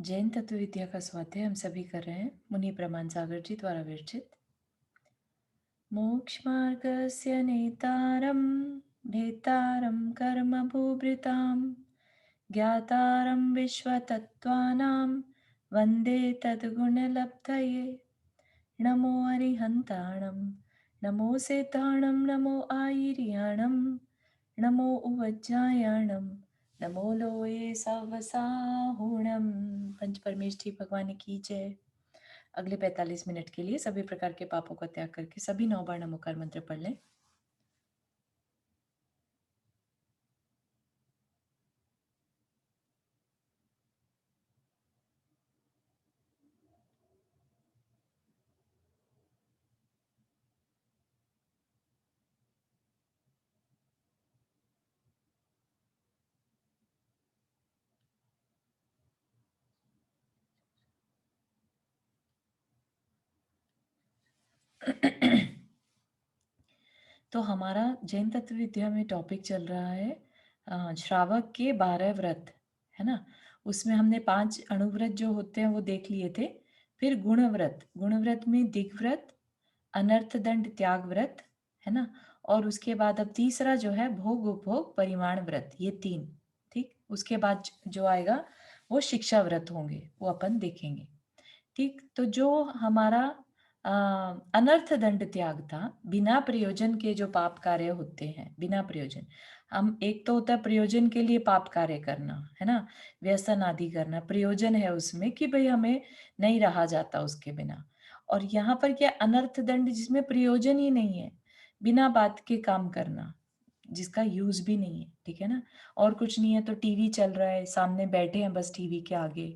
जैन तत्व विद्या का स्वाध्याय हम सभी कर रहे हैं। मुनि प्रमाण सागर जी द्वारा विरचित। मोक्ष मार्गस्य नेतारं भेतारं कर्म भूभृतां ज्ञातारं विश्वतत्त्वानां वन्दे तद्गुणलब्धये। नमो अरिहन्ताणं नमो सेताणं नमो आयिर्याणं नमो उवज्जायाणं नमो लोये सवसाहुणं। पंच परमेष्ठी भगवान की जय। अगले 45 मिनट के लिए सभी प्रकार के पापों का त्याग करके सभी 9 बार नमोकार मंत्र पढ़ लें। तो हमारा जैन तत्व विद्या में टॉपिक चल रहा है श्रावक के 12 व्रत, है ना। उसमें हमने 5 अणुव्रत जो होते हैं वो देख लिए थे। फिर गुणव्रत में दिग्व्रत, अनर्थ दंड त्याग व्रत, है ना। और उसके बाद अब तीसरा जो है भोग उपभोग परिमाण व्रत, ये 3। ठीक, उसके बाद जो आएगा वो शिक्षा व्रत होंगे, वो अपन देखेंगे। ठीक, तो जो हमारा अनर्थ दंड त्याग था, बिना प्रयोजन के जो पाप कार्य होते हैं, बिना प्रयोजन, हम एक तो होता है प्रयोजन के लिए पाप कार्य करना, है ना, व्यसन आदि करना, प्रयोजन है उसमें कि भाई हमें नहीं रहा जाता उसके बिना। और यहाँ पर क्या अनर्थ दंड, जिसमें प्रयोजन ही नहीं है, बिना बात के काम करना, जिसका यूज भी नहीं है, ठीक है ना। और कुछ नहीं है तो टीवी चल रहा है, सामने बैठे हैं बस टीवी के आगे,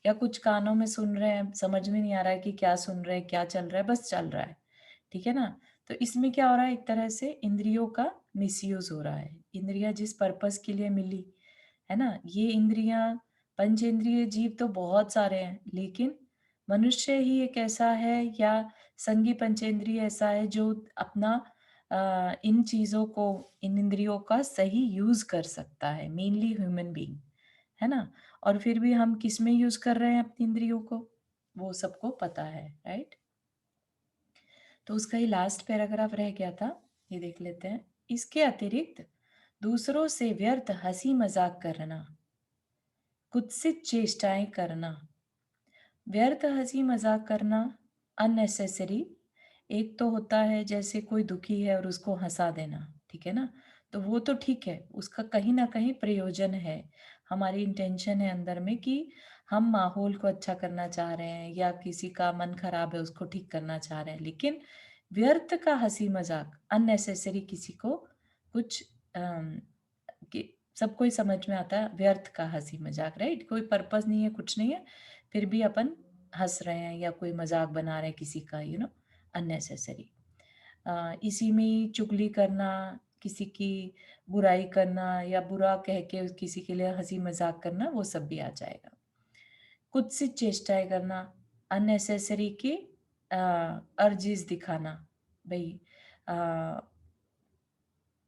या कुछ कानों में सुन रहे हैं, समझ में नहीं आ रहा है कि क्या सुन रहे हैं, क्या चल रहा है, बस चल रहा है, ठीक है ना। तो इसमें क्या हो रहा है, एक तरह से इंद्रियों का मिसयूज हो रहा है। इंद्रियां जिस पर्पस के लिए मिली, है ना, ये इंद्रियां, पंचेंद्रिय जीव तो बहुत सारे हैं, लेकिन मनुष्य ही एक ऐसा है, या संगी पंचेंद्रिय ऐसा है जो अपना इन चीजों को, इन इंद्रियों का सही यूज कर सकता है, मेनली ह्यूमन बीइंग, है ना। और फिर भी हम किस में यूज कर रहे हैं अपनी इंद्रियों को, वो सबको पता है, राइट। तो उसका ही लास्ट पैराग्राफ रह गया था, ये देख लेते हैं। इसके अतिरिक्त दूसरों से व्यर्थ हंसी मजाक करना, कुत्सित चेष्टाएं करना, व्यर्थ हंसी मजाक करना, अननेसेसरी। एक तो होता है जैसे कोई दुखी है और उसको हंसा देना, ठीक है ना, तो वो तो ठीक है, उसका कहीं ना कहीं प्रयोजन है, हमारी इंटेंशन है अंदर में कि हम माहौल को अच्छा करना चाह रहे हैं, या किसी का मन खराब है उसको ठीक करना चाह रहे हैं। लेकिन व्यर्थ का हंसी मजाक, अननेसेसरी, किसी को कुछ कि सबको ही समझ में आता है व्यर्थ का हंसी मजाक, राइट, कोई पर्पस नहीं है, कुछ नहीं है, फिर भी अपन हंस रहे हैं या कोई मजाक बना रहे हैं किसी का, अननेसेसरी। इसी में ही चुगली करना, किसी की बुराई करना, या बुरा कह के किसी के लिए हंसी मजाक करना, वो सब भी आ जाएगा। कुत्सित चेष्टाएं करना, अननेसेसरी की अर्जीज दिखाना, भाई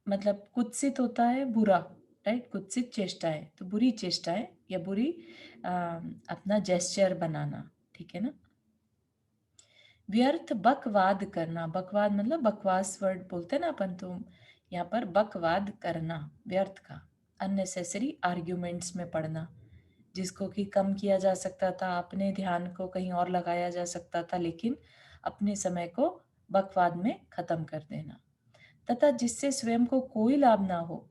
मतलब कुत्सित होता है बुरा, राइट, कुत्सित चेष्टाएं तो बुरी चेष्टाएं या बुरी अपना जेस्चर बनाना, ठीक है ना। व्यर्थ बकवाद करना, बकवाद मतलब बकवास वर्ड बोलते हैं ना अपन, तो यहाँ पर बकवाद करना व्यर्थ का, अननेसेसरी आर्ग्यूमेंट्स में पड़ना, जिसको कि कम किया जा सकता था, अपने ध्यान को कहीं और लगाया जा सकता था, लेकिन अपने समय को बकवाद में खत्म कर देना, तथा जिससे स्वयं को कोई लाभ ना हो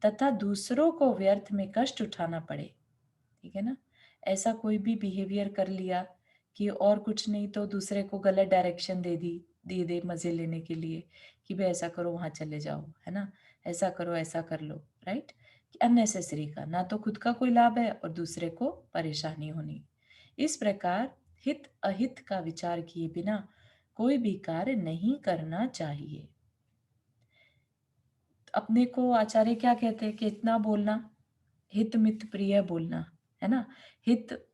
तथा दूसरों को व्यर्थ में कष्ट उठाना पड़े, ठीक है ना। ऐसा कोई भी बिहेवियर कर लिया कि और कुछ नहीं तो दूसरे को गलत डायरेक्शन दे दे मजे लेने के लिए, कि भाई ऐसा करो वहां चले जाओ, है ना, ऐसा करो ऐसा कर लो, राइट। अननेसेसरी का, ना तो खुद का कोई लाभ है और दूसरे को परेशानी होनी। इस प्रकार हित अहित का विचार किए बिना कोई भी कार्य नहीं करना चाहिए। अपने को आचार्य क्या कहते हैं कि इतना बोलना, हित मित प्रिय बोलना, है ना। हित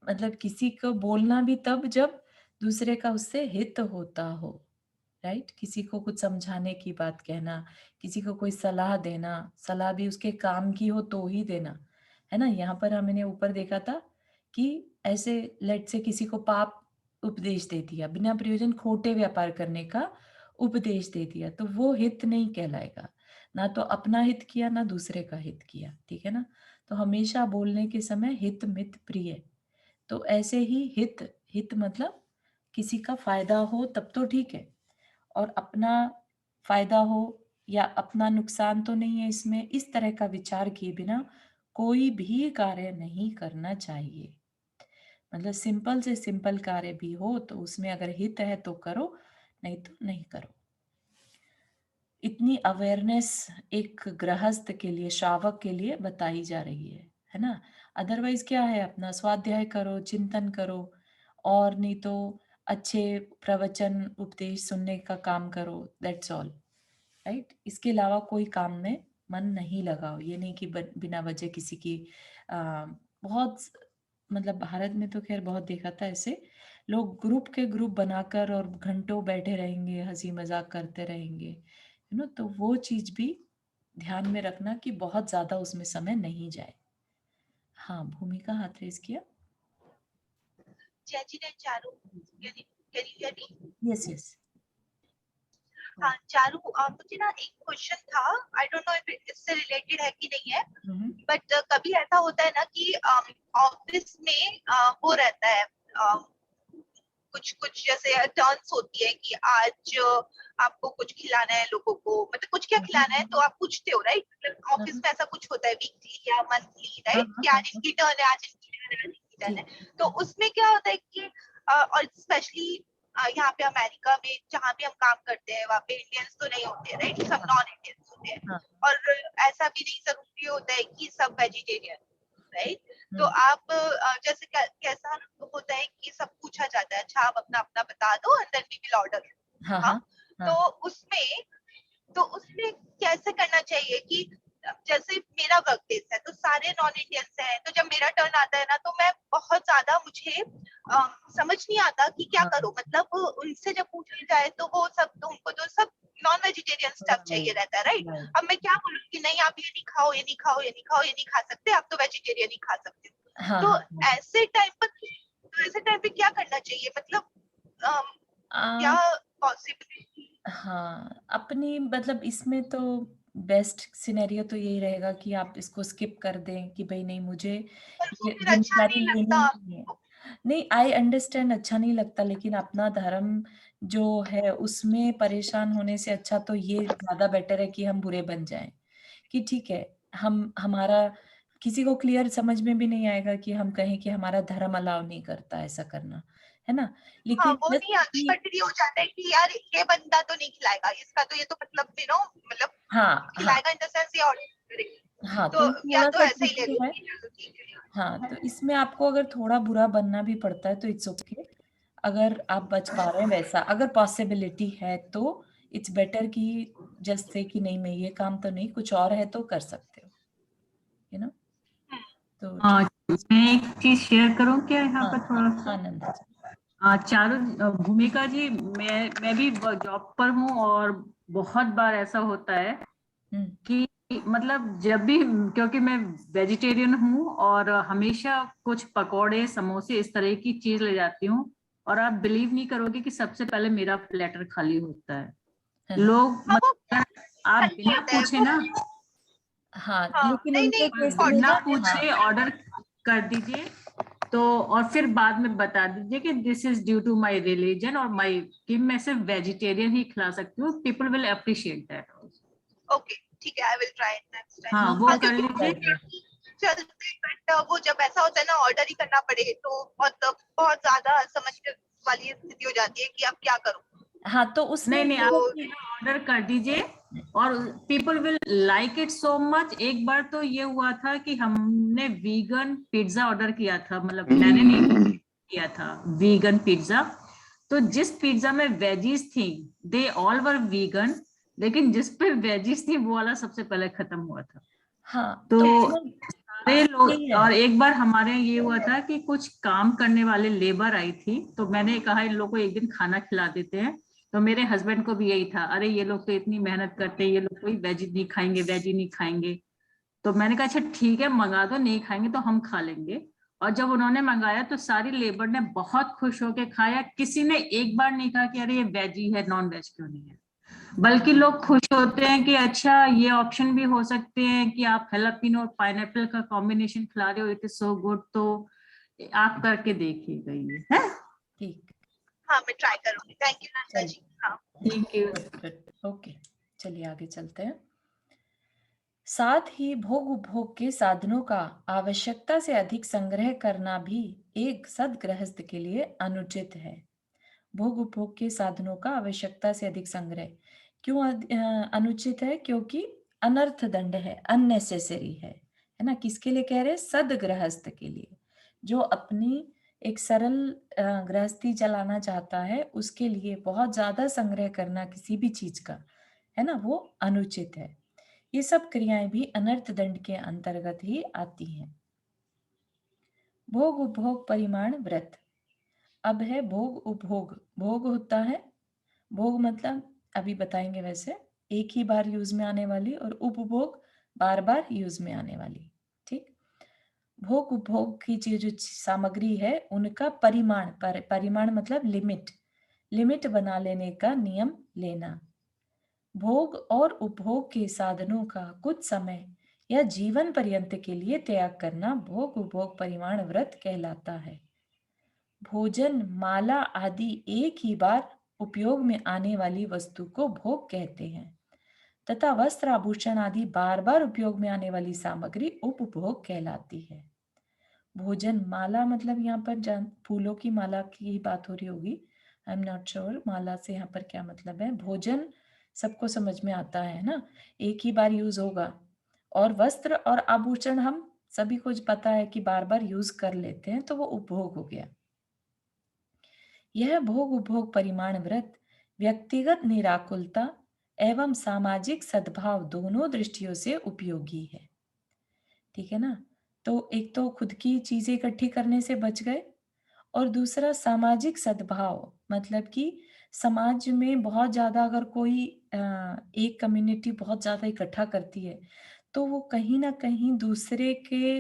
मतलब किसी को बोलना भी तब जब दूसरे का उससे हित होता हो, राइट। किसी को कुछ समझाने की बात कहना, किसी को कोई सलाह देना, सलाह भी उसके काम की हो तो ही देना, है ना। यहाँ पर हमने ऊपर देखा था कि ऐसे लेट से किसी को पाप उपदेश दे दिया, बिना प्रयोजन खोटे व्यापार करने का उपदेश दे दिया, तो वो हित नहीं कहलाएगा। ना तो अपना हित किया, ना दूसरे का हित किया, ठीक है ना? तो हमेशा बोलने के समय हित मित प्रिय। तो ऐसे ही हित, हित मतलब किसी का फ़ायदा हो तब तो ठीक है, और अपना फ़ायदा हो या अपना नुकसान तो नहीं है इसमें, इस तरह का विचार किए बिना कोई भी कार्य नहीं करना चाहिए। मतलब सिंपल से सिंपल कार्य भी हो तो उसमें अगर हित है तो करो, नहीं तो नहीं करो। इतनी अवेयरनेस एक गृहस्थ के लिए, श्रावक के लिए बताई जा रही है ना? अदरवाइज़ क्या है, अपना स्वाध्याय करो, चिंतन करो, और नहीं तो अच्छे प्रवचन, उपदेश सुनने का काम करो, दैट्स ऑल, राइट? इसके अलावा कोई काम में मन नहीं लगाओ। ये नहीं कि बिना वजह किसी की अ, बहुत मतलब भारत में तो खैर बहुत देखा था ऐसे, लोग ग्रुप के ग्रुप बनाकर और घंटों बैठे रहेंगे, हँसी मज़ाक करते रहेंगे, तो वो चीज़ भी ध्यान में रखना कि बहुत ज़्यादा उसमें समय नहीं जाए। हाँ, भूमिका हाथ रेज़ किया। जय जी ने Charu, can you hear me? Yes, yes. हाँ चारू, मुझे ना एक क्वेश्चन था, आई डोंट नो इफ इससे रिलेटेड है कि नहीं है, हुँ, बट कभी ऐसा होता है ना कि ऑफिस में वो रहता है, कुछ कुछ जैसे टर्न्स होती है कि आज आपको कुछ खिलाना है लोगों को, मतलब कुछ क्या हुँ, खिलाना है तो आप पूछते हो, राइट? मतलब ऑफिस हाँ, में ऐसा कुछ होता है वीकली या मंथली, हाँ, राइट? हाँ, कि हाँ, आज हाँ, इनकी टर्न है, आज इनकी टर्न है, आज इनकी टर्न ठीक। है। तो उसमें क्या होता है कि और स्पेशली यहाँ पे अमेरिका में जहाँ भी हम काम करते हैं वहाँ पे इंडियंस तो नहीं होते, राइट? सब हाँ, नॉन इंडियंस होते हैं। हाँ, और ऐसा भी नहीं जरूरी होता है कि सब वेजिटेरियन, राइट? तो हुँ, आप जैसे कैसा होता है कि सब पूछा जाता है, अच्छा आप अपना अपना बता दो and then we will order. हाँ, हाँ, हाँ, तो हाँ, उसमें तो उसमें कैसे करना चाहिए कि जैसे मेरा वर्क प्लेस है तो सारे नॉन इंडियंस हैं, तो जब मेरा टर्न आता है ना तो मैं बहुत ज्यादा, मुझे समझ नहीं आता कि क्या हाँ, करूं। मतलब उनसे जब पूछा जाए तो वो सब, तो उनको तो सब नॉन वेजिटेरियन स्टफ चाहिए राइट, रहता है, राइट? राइट, अब मैं क्या बोलूं कि नहीं आप ये नहीं खाओ, ये नहीं खाओ, ये नहीं खाओ, ये नहीं खा सकते, आप तो वेजिटेरियन ही खा सकते हाँ, हो। हाँ, तो हाँ। ऐसे टाइम पे क्या करना चाहिए? मतलब क्या अ, पॉसिबिलिटी? हाँ, अपनी मतलब इसमें तो बेस्ट सिनेरियो तो यही रहेगा कि आप इसको स्किप कर दें कि भई नहीं, मुझे पर वो ये फिर अच्छा ज़िम्मेदारी नहीं लेनी लगता। नहीं है। नहीं, आई अंडरस्टैंड, अच्छा नहीं लगता, लेकिन अपना धर्म जो है उसमें परेशान होने से अच्छा तो ये ज़्यादा बेटर है कि हम बुरे बन जाएँ। कि ठीक है, हम हमारा किसी को क्लियर समझ में भी नहीं आएगा कि हम कहें कि हमारा धर्म अलाउ नहीं करता ऐसा करना, है ना? हाँ, लेकिन वो बस नहीं आती, कि बट ये हो जाता है कि यार ये बंदा तो नहीं खिलाएगा, इसका तो ये तो मतलब मतलब हाँ, हाँ, खिलाएगा इन द सेंस ये ऑर्डर करेगी, हाँ, तो तो ये या तो थोड़ा-सा ऐसे ही ले ट्रिकी लो है। कि चलो ठीक है। हाँ, तो इसमें आपको अगर थोड़ा बुरा बनना भी पड़ता है तो इट्स ओके। अगर आप बच पा रहे हैं वैसा, अगर पॉसिबिलिटी है तो इट्स बेटर कि जस्ट से कि नहीं, मैं ये काम तो नहीं, कुछ और है तो कर सकते हो, यू नो? हम्म, तो हाँ, मैं एक चीज शेयर करूं क्या यहाँ हाँ, पर हाँ, थोड़ा हाँ, सा? नंदा जी। चारों भूमिका जी, मैं भी जॉब पर हूँ और बहुत बार ऐसा होता है हुँ, कि मतलब जब भी, क्योंकि मैं वेजिटेरियन हूँ और हमेशा कुछ पकोड़े समोसे इस तरह की चीज ले जाती हूँ, और आप बिलीव नहीं करोगे कि सबसे पहले मेरा प्लेटर खाली होता है। हाँ, हाँ। लोग हाँ वो मतलब आप सही बिना होता है पूछे वो। ना, हाँ, हाँ लेकिन नहीं उनके नहीं, केस में बिना ना, हाँ, पूछे ऑर्डर कर दीजिए, तो और फिर बाद में बता दीजिए कि this is due to my religion और माय, कि मैं सिर्फ वेजिटेरियन ही खिला सकती हूँ। People will appreciate that. Okay ठीक है, I will try next time. हाँ, हाँ, वो हाँ कर क्योंकि लीजिए। चलते, बट वो जब ऐसा होता है ना ऑर्डर ही करना पड़े तो बहुत बहुत ज्यादा समझ वाली स्थिति हो जाती है कि अब क्या करूं। हाँ, तो उसमें नहीं नहीं, ये आप है तो कि ऑर्डर कर दीजिए और people will like it so much. एक बार तो ये हुआ था कि हमने वीगन पिज्जा ऑर्डर किया था, मतलब मैंने नहीं किया था वीगन पिज्जा। तो जिस पिज्जा में वेजीज थी, दे ऑल वर वीगन, लेकिन जिस पे वेजीज थी वो वाला सबसे पहले खत्म हुआ था। हाँ, तो तो ना सारे यही लोग, है। और एक बार हमारे यहाँ ये हुआ था कि कुछ काम करने वाले लेबर आई थी, तो मैंने कहा इन लोगों को एक दिन खाना खिला देते हैं। तो मेरे हस्बैंड को भी यही था, अरे ये लोग तो इतनी मेहनत करते हैं, ये लोग कोई वेज नहीं खाएंगे, वेज ही नहीं खाएंगे। तो मैंने कहा अच्छा ठीक है, मंगा दो, नहीं खाएंगे तो हम खा लेंगे। और जब उन्होंने मंगाया तो सारी लेबर ने बहुत खुश होकर खाया, किसी ने एक बार नहीं कहा कि अरे ये वेजी है, नॉन वेज क्यों नहीं है। बल्कि लोग खुश होते हैं कि अच्छा ये ऑप्शन भी हो सकते हैं कि आप हैलापिनो और पाइनएप्पल का कॉम्बिनेशन खिला रहे हो, इट इज सो गुड। तो आप करके देखिएगा ये, है। ठीक, हाँ मैं ट्राई करूंगी। Thank you Nanda ji. हाँ थैंक यू। ओके, चलिए आगे चलते हैं। साथ ही भोग उपभोग के साधनों का आवश्यकता से अधिक संग्रह करना भी एक सद्गृहस्थ के लिए अनुचित है। भोग उपभोग के साधनों का आवश्यकता से अधिक संग्रह क्यों अनुचित है? क्योंकि अनर्थ दंड है, अननेसेसरी है ना। किसके लिए कह रहे हैं? सद्गृहस्थ के लिए। जो अपनी एक सरल गृहस्थी चलाना चाहता है, उसके लिए बहुत ज्यादा संग्रह करना किसी भी चीज का, है ना, वो अनुचित है। ये सब क्रियाएं भी अनर्थ दंड के अंतर्गत ही आती हैं। भोग उपभोग परिमाण व्रत। अब है भोग उपभोग। भोग होता है, भोग मतलब अभी बताएंगे, वैसे एक ही बार यूज में आने वाली, और उपभोग बार बार यूज में आने वाली। ठीक, भोग उपभोग की जो सामग्री है उनका परिमाण, परिमाण मतलब लिमिट, लिमिट बना लेने का नियम लेना। भोग और उपभोग के साधनों का कुछ समय या जीवन पर्यंत के लिए त्याग करना भोग उपभोग परिमाण व्रत कहलाता है। भोजन, माला आदि एक ही बार उपयोग में आने वाली वस्तु को भोग कहते हैं, तथा वस्त्र आभूषण आदि बार बार उपयोग में आने वाली सामग्री उपभोग कहलाती है। भोजन, माला मतलब यहाँ पर फूलों की माला की ही बात हो रही होगी, आई एम नॉट श्योर माला से यहाँ पर क्या मतलब है। भोजन सबको समझ में आता है ना, एक ही बार यूज होगा। और वस्त्र और आभूषण हम सभी को पता है कि बार बार यूज कर लेते हैं, तो वो उपभोग हो गया। यह भोग उपभोग परिमाण व्रत व्यक्तिगत निराकुलता एवं सामाजिक सद्भाव दोनों दृष्टियों से उपयोगी है। ठीक है ना। तो एक तो खुद की चीजें इकट्ठी करने से बच गए, और दूसरा सामाजिक सद्भाव, मतलब कि समाज में बहुत ज्यादा अगर कोई एक कम्युनिटी बहुत ज्यादा इकट्ठा करती है, तो वो कहीं ना कहीं दूसरे के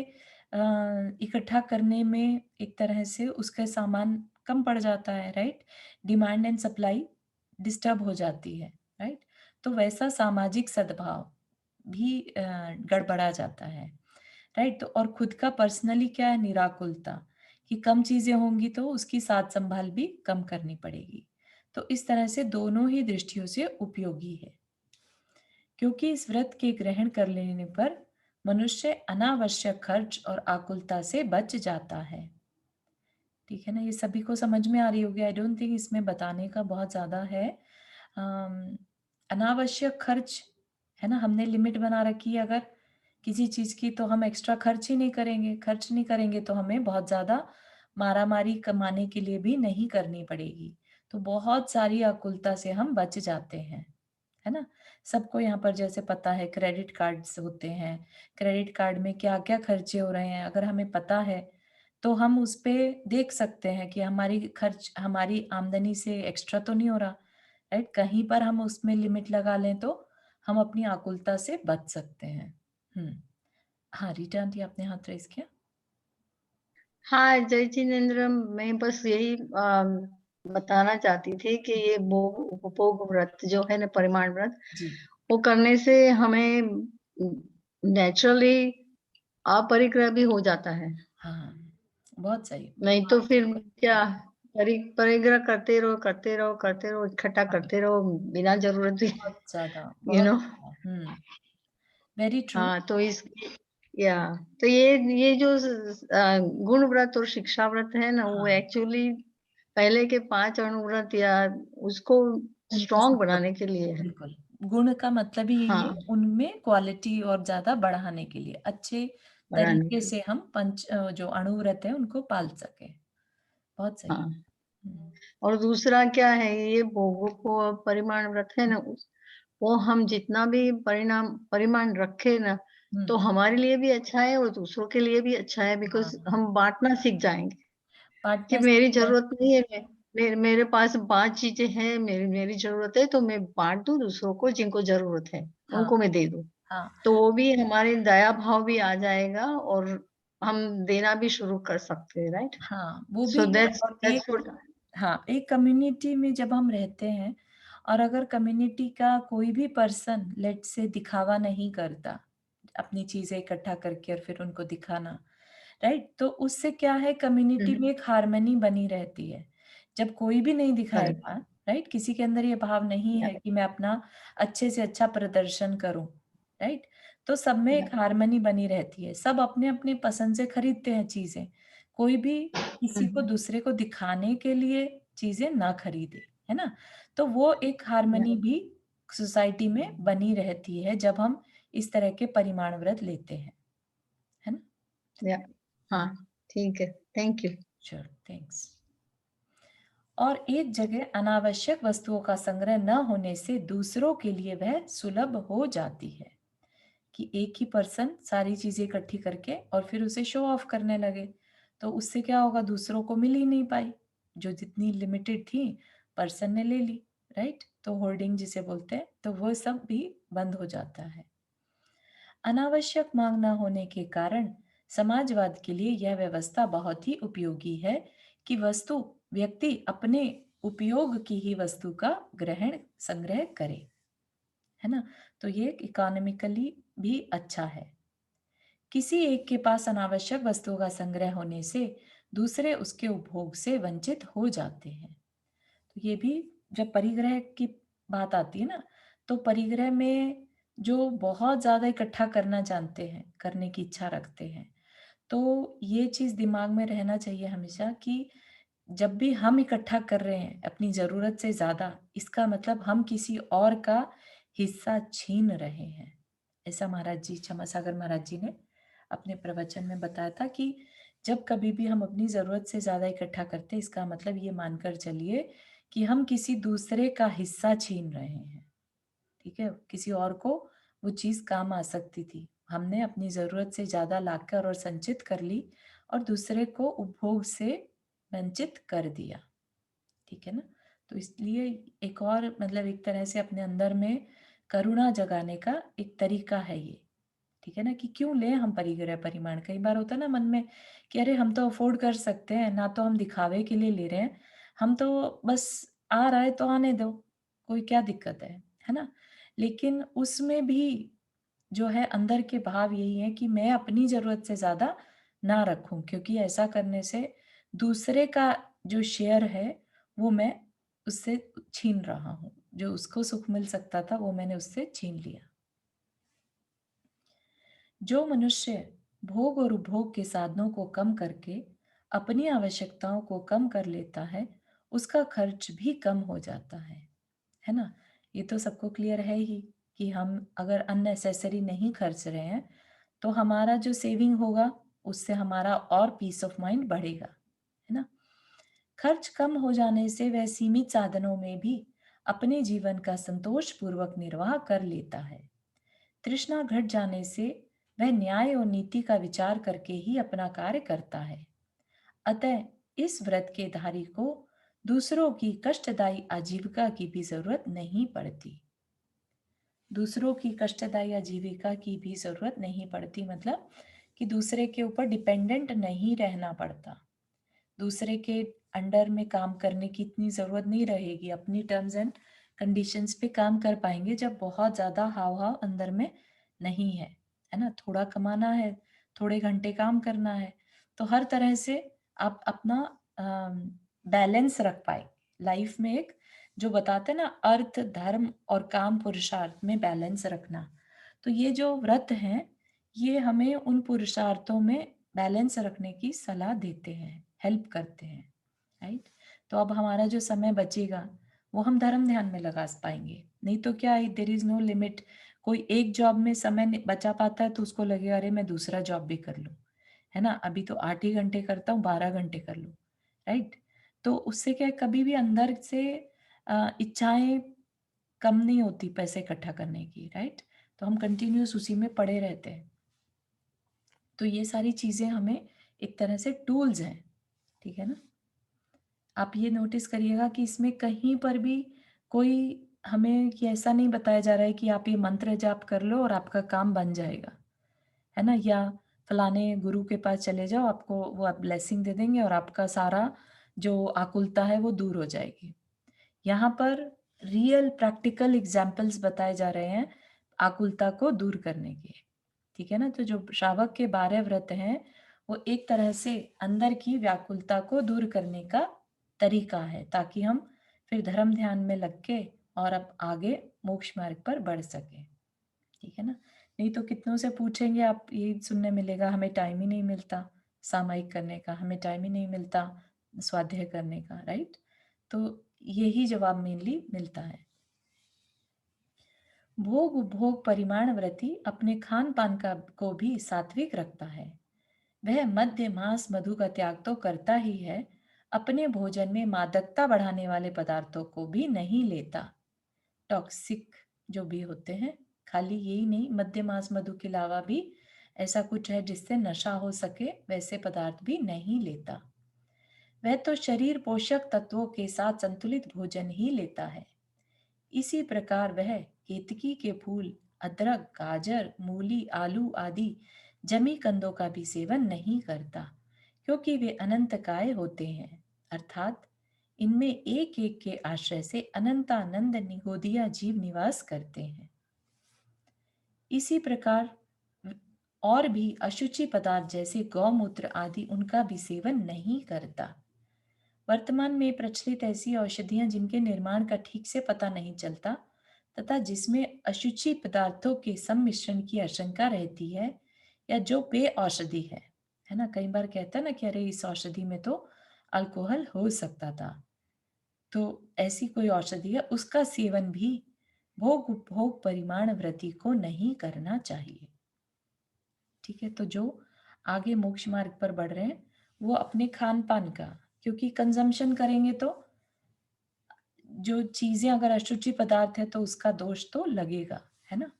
इकट्ठा करने में एक तरह से उसका सामान कम पड़ जाता है, right. Demand and supply disturb हो जाती है, राइट। तो वैसा सामाजिक सद्भाव भी गड़बड़ा जाता है, राइट। तो और खुद का पर्सनली क्या है? निराकुलता, कि कम चीजें होंगी तो उसकी साथ संभाल भी कम करनी पड़ेगी। तो इस तरह से दोनों ही दृष्टियों से उपयोगी है, क्योंकि इस व्रत के ग्रहण कर लेने पर मनुष्य अनावश्यक खर्च और आकुलता से बच जाता है। ठीक है ना, ये सभी को समझ में आ रही होगी। आई डोंट थिंक इसमें बताने का बहुत ज्यादा है। अनावश्यक खर्च, है ना, हमने लिमिट बना रखी है अगर किसी चीज की, तो हम एक्स्ट्रा खर्च ही नहीं करेंगे। खर्च नहीं करेंगे तो हमें बहुत ज्यादा मारामारी कमाने के लिए भी नहीं करनी पड़ेगी, तो बहुत सारी आकुलता से हम बच जाते हैं, है ना। सबको यहाँ पर जैसे पता है क्रेडिट कार्ड्स होते हैं, क्रेडिट कार्ड में क्या क्या खर्चे हो रहे हैं, अगर हमें पता है तो हम उस पे देख सकते हैं कि हमारी खर्च हमारी आमदनी से एक्स्ट्रा तो नहीं हो रहा, राइट। कहीं पर हम उसमें लिमिट लगा लें तो हम अपनी आकुलता से बच सकते हैं। हाँ, रीटा आंटी आपने हाथ रेस किया। हाँ जय जिनेन्द्र, मैं बस यही बताना चाहती थी कि ये भोग उपभोग व्रत जो है ना, परिमाण व्रत, जी, वो करने से हमें नेचुरली अपरिग्रह भी हो जाता है। हाँ, बहुत सही। नहीं तो फिर क्या, परिग्रह करते रहो करते रहो करते रहो, इकट्ठा हाँ, करते रहो बिना जरूरत भी, बहुत ज्यादा, यू बहुत नो। ज्यादा। Very true. हाँ तो इस या तो ये जो गुण व्रत और शिक्षा व्रत है ना, वो हाँ, एक्चुअली पहले के 5 अणुव्रत या उसको उनका स्ट्रॉन्ग सपोर्ट, बनाने के लिए है। बिल्कुल। गुण का मतलब ही यही है, हाँ, उनमें क्वालिटी और ज्यादा बढ़ाने के लिए, अच्छे बढ़ाने तरीके के लिए। से हम जो अणुव्रत है उनको पाल सके। बहुत सही। हाँ, हम्म, और दूसरा क्या है, ये भोगों को परिमाण व्रत है ना, वो हम जितना भी परिमाण रखे ना, तो हम्म, हमारे लिए भी अच्छा है और दूसरों के लिए भी अच्छा है, बिकॉज हाँ, हम बांटना सीख जाएंगे कि पार्टनर्स। मेरी जरूरत नहीं है, मेरे पास 5 चीजें हैं, मेरी जरूरत है, तो मैं बांट दूं दूसरों को, जिनको जरूरत है हाँ, उनको मैं दे दूं। हाँ, तो वो भी हमारे दया भाव भी आ जाएगा, और हम देना भी शुरू कर सकते हैं, राइट? हाँ, वो सो भी है। और दैट्स व्हाट। हाँ, एक कम्युनिटी में जब हम रहते हैं और अगर कम्युनिटी का कोई भी पर्सन लेट्स से दिखावा नहीं करता, अपनी चीज़ें इकट्ठा करके और फिर उनको दिखाना, राइट? तो उससे क्या है, कम्युनिटी में एक हार्मनी बनी रहती है। जब कोई भी नहीं करेक्ट। दिखाएगा, राइट? किसी के अंदर ये भाव नहीं या है कि मैं अपना अच्छे से अच्छा प्रदर्शन करूँ, राइट? तो सब में या एक हार्मनी बनी रहती है। सब अपने-अपने पसंद से खरीदते हैं चीज़ें। कोई भी किसी को दूसरे को दिखाने के लिए चीज़ें ना खरीदे, है ना? तो वो एक हार्मनी भी सोसाइटी में बनी रहती है जब हम इस तरह के परिमाण व्रत लेते हैं, है ना? या हाँ, ठीक है। Thank you. Sure, thanks. और एक जगह अनावश्यक वस्तुओं का संग्रह न होने से दूसरों के लिए वह सुलभ हो जाती है। कि एक ही पर्सन सारी चीजें इकट्ठी करके और फिर उसे शो ऑफ करने लगे, तो उससे क्या होगा, दूसरों को मिल ही नहीं पाई। जो जितनी लिमिटेड थी, पर्सन ने ले ली, राइट? तो होर्डिंग जिसे बोलते हैं, तो वो सब भी बंद हो जाता है। अनावश्यक मांग न होने के कारण समाजवाद के लिए यह व्यवस्था बहुत ही उपयोगी है कि वस्तु व्यक्ति अपने उपयोग की ही वस्तु का ग्रहण संग्रह करे, है ना? तो ये इकोनॉमिकली भी अच्छा है। किसी एक के पास अनावश्यक वस्तुओं का संग्रह होने से दूसरे उसके उपभोग से वंचित हो जाते हैं। तो ये भी, जब परिग्रह की बात आती है ना, तो परिग्रह में जो बहुत ज्यादा इकट्ठा करना जानते हैं, करने की इच्छा रखते हैं, तो ये चीज दिमाग में रहना चाहिए हमेशा कि जब भी हम इकट्ठा कर रहे हैं अपनी जरूरत से ज्यादा, इसका मतलब हम किसी और का हिस्सा छीन रहे हैं। ऐसा महाराज जी, क्षमा सागर महाराज जी ने अपने प्रवचन में बताया था कि जब कभी भी हम अपनी जरूरत से ज्यादा इकट्ठा करते हैं, इसका मतलब ये मानकर चलिए कि हम किसी दूसरे का हिस्सा छीन रहे हैं। ठीक है, किसी और को वो चीज काम आ सकती थी, हमने अपनी जरूरत से ज्यादा लाकर और संचित कर ली और दूसरे को उपभोग से वंचित कर दिया। ठीक है ना? तो इसलिए एक और मतलब एक तरह से अपने अंदर में करुणा जगाने का एक तरीका है ये। ठीक है ना? कि क्यों लें हम परिग्रह परिमाण? कई बार होता है ना मन में कि अरे हम तो अफोर्ड कर सकते हैं, ना तो हम दिखावे के लिए ले रहे हैं, हम तो बस आ रहा है तो आने दो, कोई क्या दिक्कत है ना? लेकिन उसमें भी जो है अंदर के भाव यही है कि मैं अपनी ज़रूरत से ज़्यादा ना रखूँ, क्योंकि ऐसा करने से दूसरे का जो शेयर है वो मैं उससे छीन रहा हूँ। जो उसको सुख मिल सकता था वो मैंने उससे छीन लिया। जो मनुष्य भोग और उपभोग के साधनों को कम करके अपनी आवश्यकताओं को कम कर लेता है, उसका खर्च भी कम हो जाता है ना? ये तो सबको क्लियर है ही कि हम अगर अननेसेसरी नहीं खर्च रहे हैं, तो हमारा जो सेविंग होगा, उससे हमारा और पीस ऑफ माइंड बढ़ेगा, है ना? खर्च कम हो जाने से वह सीमित साधनों में भी अपने जीवन का संतोषपूर्वक निर्वाह कर लेता है। तृष्णा घट जाने से वह न्याय और नीति का विचार करके ही अपना कार्य करता है। अतः इस व्रत के धारी को दूसरों की कष्टदायी आजीविका की भी जरूरत नहीं पड़ती। दूसरों की कष्टदायी आजीविका की भी जरूरत नहीं पड़ती, मतलब कि दूसरे के ऊपर डिपेंडेंट नहीं रहना पड़ता, दूसरे के अंडर में काम करने की इतनी जरूरत नहीं रहेगी। अपनी टर्म्स एंड कंडीशंस पे काम कर पाएंगे जब बहुत ज्यादा हाव हाव अंदर में नहीं है ना? थोड़ा कमाना है, थोड़े घंटे काम करना है, तो हर तरह से आप अपना बैलेंस रख पाए लाइफ में। एक जो बताते हैं ना, अर्थ धर्म और काम पुरुषार्थ में बैलेंस रखना, तो ये जो व्रत हैं, ये हमें उन पुरुषार्थों में बैलेंस रखने की सलाह देते हैं, हेल्प करते हैं, राइट? तो अब हमारा जो समय बचेगा वो हम धर्म ध्यान में लगा पाएंगे। नहीं तो क्या है, देयर इज नो लिमिट। कोई एक जॉब में समय बचा पाता है तो उसको लगेगा अरे मैं दूसरा जॉब भी कर लूं, है ना? अभी तो 8 ही घंटे करता हूँ, 12 घंटे कर लूं, राइट? तो उससे क्या है, कभी भी अंदर से इच्छाएं कम नहीं होती पैसे इकट्ठा करने की, राइट? तो हम कंटिन्यूस उसी में पड़े रहते हैं। तो ये सारी चीजें हमें एक तरह से टूल्स हैं, ठीक है ना? आप ये नोटिस करिएगा कि इसमें कहीं पर भी कोई हमें ये ऐसा नहीं बताया जा रहा है कि आप ये मंत्र जाप कर लो और आपका काम बन जाएगा, है ना? या फलाने गुरु के पास चले जाओ, आपको वो ब्लेसिंग दे देंगे और आपका सारा जो आकुलता है वो दूर हो जाएगी। यहाँ पर रियल प्रैक्टिकल एग्जाम्पल्स बताए जा रहे हैं आकुलता को दूर करने के, ठीक है ना। तो जो श्रावक के 12 व्रत हैं वो एक तरह से अंदर की व्याकुलता को दूर करने का तरीका है, ताकि हम फिर धर्म ध्यान में लग के और अब आगे मोक्ष मार्ग पर बढ़ सके, ठीक है ना। नहीं तो कितनों से पूछेंगे आप, ये सुनने मिलेगा हमें टाइम ही नहीं मिलता सामायिक करने का, हमें टाइम ही नहीं मिलता स्वाध्याय करने का, राइट। तो यही जवाब मेनली मिलता है। भोग उपभोग परिमाण व्रती अपने खान पान का को भी सात्विक रखता है। वह मद्य मांस मधु का त्याग तो करता ही है, अपने भोजन में मादकता बढ़ाने वाले पदार्थों को भी नहीं लेता। टॉक्सिक जो भी होते हैं, खाली यही नहीं, मद्य मांस मधु के अलावा भी ऐसा कुछ है जिससे नशा हो सके, वैसे पदार्थ भी नहीं लेता। वह तो शरीर पोषक तत्वों के साथ संतुलित भोजन ही लेता है। इसी प्रकार वह केतकी के फूल, अदरक, गाजर, मूली, आलू आदि जमी कंदों का भी सेवन नहीं करता, क्योंकि वे अनंतकाय होते हैं, अर्थात इनमें एक एक के आश्रय से अनंतानंद निगोदिया जीव निवास करते हैं। इसी प्रकार और भी अशुचि पदार्थ जैसे गौमूत्र आदि उनका भी सेवन नहीं करता। वर्तमान में प्रचलित ऐसी औषधियां जिनके निर्माण का ठीक से पता नहीं चलता तथा जिसमें अशुचि पदार्थों के सम्मिश्रण की आशंका रहती है, या जो पे औषधि है ना, कई बार कहता है ना कि अरे इस औषधि में तो अल्कोहल हो सकता था, तो ऐसी कोई औषधि है उसका सेवन भी भोग उपभोग परिमाण व्रती को नहीं करना चाहिए, ठीक है। तो जो आगे मोक्ष मार्ग पर बढ़ रहे हैं वो अपने खान पान का, क्योंकि कंजम्पशन करेंगे तो जो चीजें अगर अशुचि पदार्थ है तो उसका दोष तो लगेगा, है ना।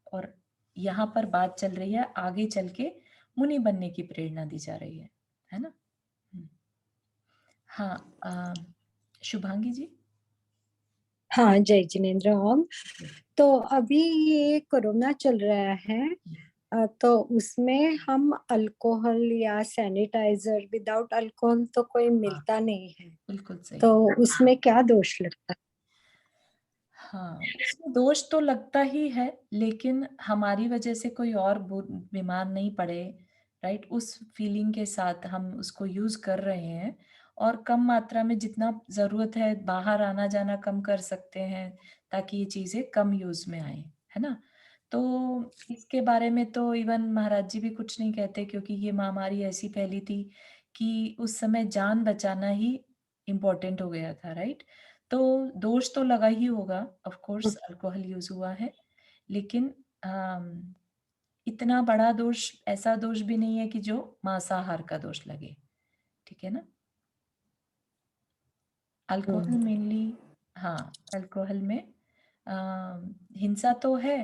और यहाँ पर बात चल रही है आगे चल के मुनि बनने की प्रेरणा दी जा रही है ना। हाँ, शुभांगी जी। हाँ, जय जिनेन्द्र ओम। तो अभी ये कोरोना चल रहा है, तो उसमें हम अल्कोहल या सैनिटाइजर, विदाउट अल्कोहल तो कोई मिलता नहीं है, बिल्कुल सही। तो उसमें क्या दोष लगता है? हाँ, उसमें दोष तो लगता ही है, लेकिन हमारी वजह से कोई और बीमार नहीं पड़े, राइट, उस फीलिंग के साथ हम उसको यूज कर रहे हैं, और कम मात्रा में जितना जरूरत है बाहर आना जाना कम कर सकते हैं ताकि ये चीजें कम यूज में आए, है ना। तो इसके बारे में तो इवन महाराज जी भी कुछ नहीं कहते, क्योंकि ये महामारी ऐसी फैली थी कि उस समय जान बचाना ही इम्पोर्टेंट हो गया था, राइट। तो दोष तो लगा ही होगा, ऑफ कोर्स अल्कोहल यूज हुआ है, लेकिन इतना बड़ा दोष, ऐसा दोष भी नहीं है कि जो मांसाहार का दोष लगे, ठीक है ना। अल्कोहल मेनली, हाँ, अल्कोहल में हिंसा तो है,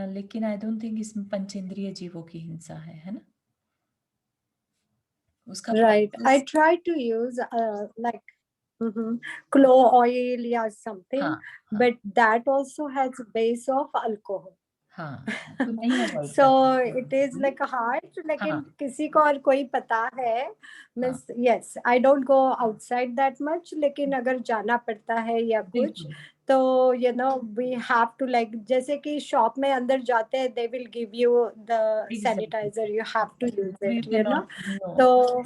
लेकिन आई डोंट थिंक इसमें पंचेंद्रिय जीवों की हिंसा है ना। उसका Right. I process- try to use like clove oil or something, हाँ, but that also has base of alcohol. हाँ, तो नहीं अवॉइड So करते it is like a hard, लेकिन हाँ, किसी को और कोई पता है, means yes, I don't go outside that much, लेकिन अगर जाना पड़ता है या कुछ, बिल्कुल तो you know we have to like, जैसे कि शॉप में अंदर जाते हैं, they will give you the sanitizer, you have to use We it, you know. cannot know.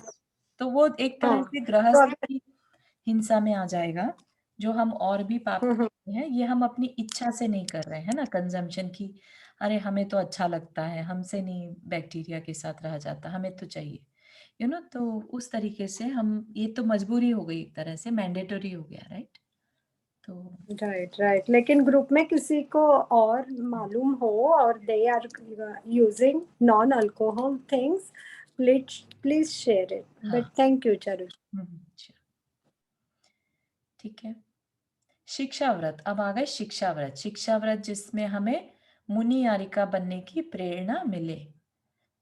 तो वो एक तरह से गृहस्थ की हिंसा में आ जाएगा, जो हम और भी पाप करते हैं, ये हम अपनी इच्छा से नहीं कर रहे हैं ना, कंजम्पशन की, अरे हमें तो अच्छा लगता है, हमसे नहीं बैक्टीरिया के साथ रहा जाता, हमें तो चाहिए, यू नो। तो उस तरीके से हम, ये तो मजबूरी हो गई, एक तरह से मैंडेटरी हो गया, राइट। तो राइट, लेकिन ग्रुप में किसी को और मालूम हो और they are using non alcohol things, please share it, but thank you Charu. ठीक है। शिक्षा व्रत, अब आ गए शिक्षा व्रत। शिक्षा व्रत जिसमें हमें मुनि यारिका बनने की प्रेरणा मिले,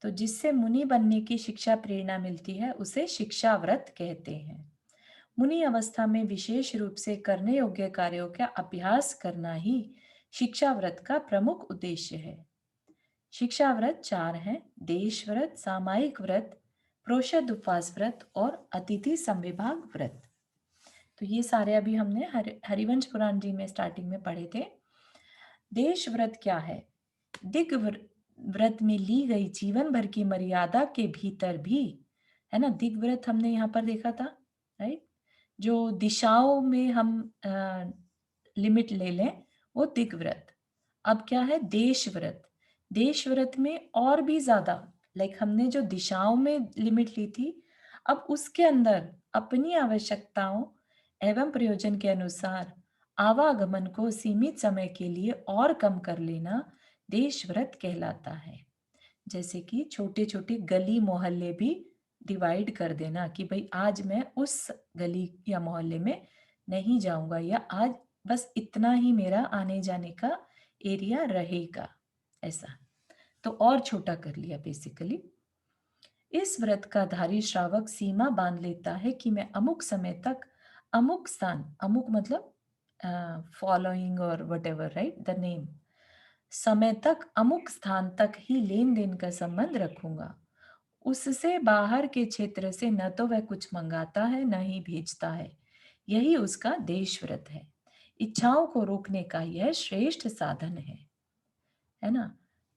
तो जिससे मुनि बनने की शिक्षा प्रेरणा मिलती है उसे शिक्षा व्रत कहते हैं। मुनि अवस्था में विशेष रूप से करने योग्य कार्यों का अभ्यास करना ही शिक्षा व्रत का प्रमुख उद्देश्य है। शिक्षा व्रत 4 हैं, देश व्रत, सामायिक व्रत, प्रोषद उपवास व्रत और अतिथि संविभाग व्रत। तो ये सारे अभी हमने हरिवंश पुराण जी में स्टार्टिंग में पढ़े थे। देश व्रत क्या है? दिग व्रत में ली गई जीवन भर की मर्यादा के भीतर भी, है ना, दिग व्रत हमने यहाँ पर देखा था, राइट, जो दिशाओं में हम लिमिट ले लें वो दिग व्रत। अब क्या है? देश व्रत। देश व्रत में और भी ज्यादा, लाइक हमने जो दिशाओं में लिमिट ली थी, अब उसके अंदर अपनी आवश्यकताओं एवं प्रयोजन के अनुसार आवागमन को सीमित समय के लिए और कम कर लेना देश व्रत कहलाता है। जैसे कि छोटे छोटे गली मोहल्ले भी डिवाइड कर देना कि भाई आज मैं उस गली या मोहल्ले में नहीं जाऊंगा, या आज बस इतना ही मेरा आने जाने का एरिया रहेगा, ऐसा। तो और छोटा कर लिया बेसिकली। इस व्रत का धारी श्रावक सीमा बांध लेता है कि मैं अमुक समय तक अमुक स्थान, अमुक मतलब फॉलोइंग और what ever, right, the name, समय तक अमुक स्थान तक ही लेन देन का संबंध रखूंगा। उससे बाहर के क्षेत्र से न तो वह कुछ मंगाता है न ही भेजता है। यही उसका देश व्रत है। इच्छाओं को रोकने का यह श्रेष्ठ साधन है ना।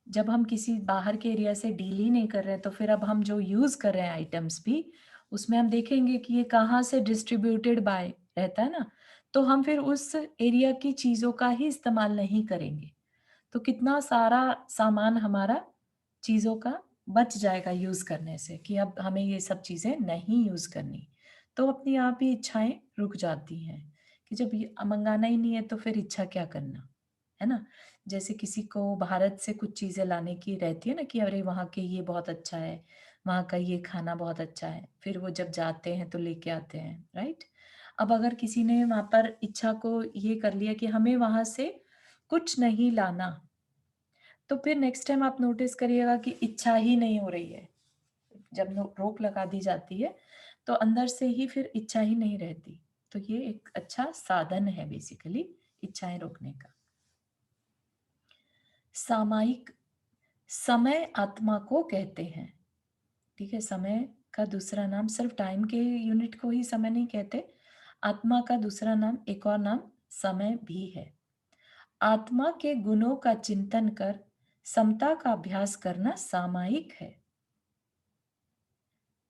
जब हम किसी बाहर के एरिया से डील ही नहीं कर रहे हैं, तो फिर अब हम जो यूज कर रहे हैं आइटम्स भी, उसमें हम देखेंगे कि ये कहाँ से डिस्ट्रीब्यूटेड बाय रहता है ना, तो हम फिर उस एरिया की चीजों का ही इस्तेमाल नहीं करेंगे। तो कितना सारा सामान हमारा चीजों का बच जाएगा यूज करने से, कि अब हमें ये सब चीजें नहीं यूज करनी। तो अपनी आप ही इच्छाएं रुक जाती हैं कि जब ये मंगाना ही नहीं है तो फिर इच्छा क्या करना, है ना। जैसे किसी को भारत से कुछ चीजें लाने की रहती है ना, कि अरे वहाँ के ये बहुत अच्छा है, वहाँ का ये खाना बहुत अच्छा है, फिर वो जब जाते हैं तो लेके आते हैं, राइट। अब अगर किसी ने वहां पर इच्छा को ये कर लिया कि हमें वहां से कुछ नहीं लाना, तो फिर नेक्स्ट टाइम आप नोटिस करिएगा कि इच्छा ही नहीं हो रही है। जब रोक लगा दी जाती है तो अंदर से ही फिर इच्छा ही नहीं रहती। तो ये एक अच्छा साधन है बेसिकली इच्छाएं रोकने का। सामायिक, समय आत्मा को कहते हैं, ठीक है। समय का दूसरा नाम, सिर्फ टाइम के यूनिट को ही समय नहीं कहते, आत्मा का दूसरा नाम, एक और नाम समय भी है। आत्मा के गुणों का चिंतन कर समता का अभ्यास करना सामायिक है,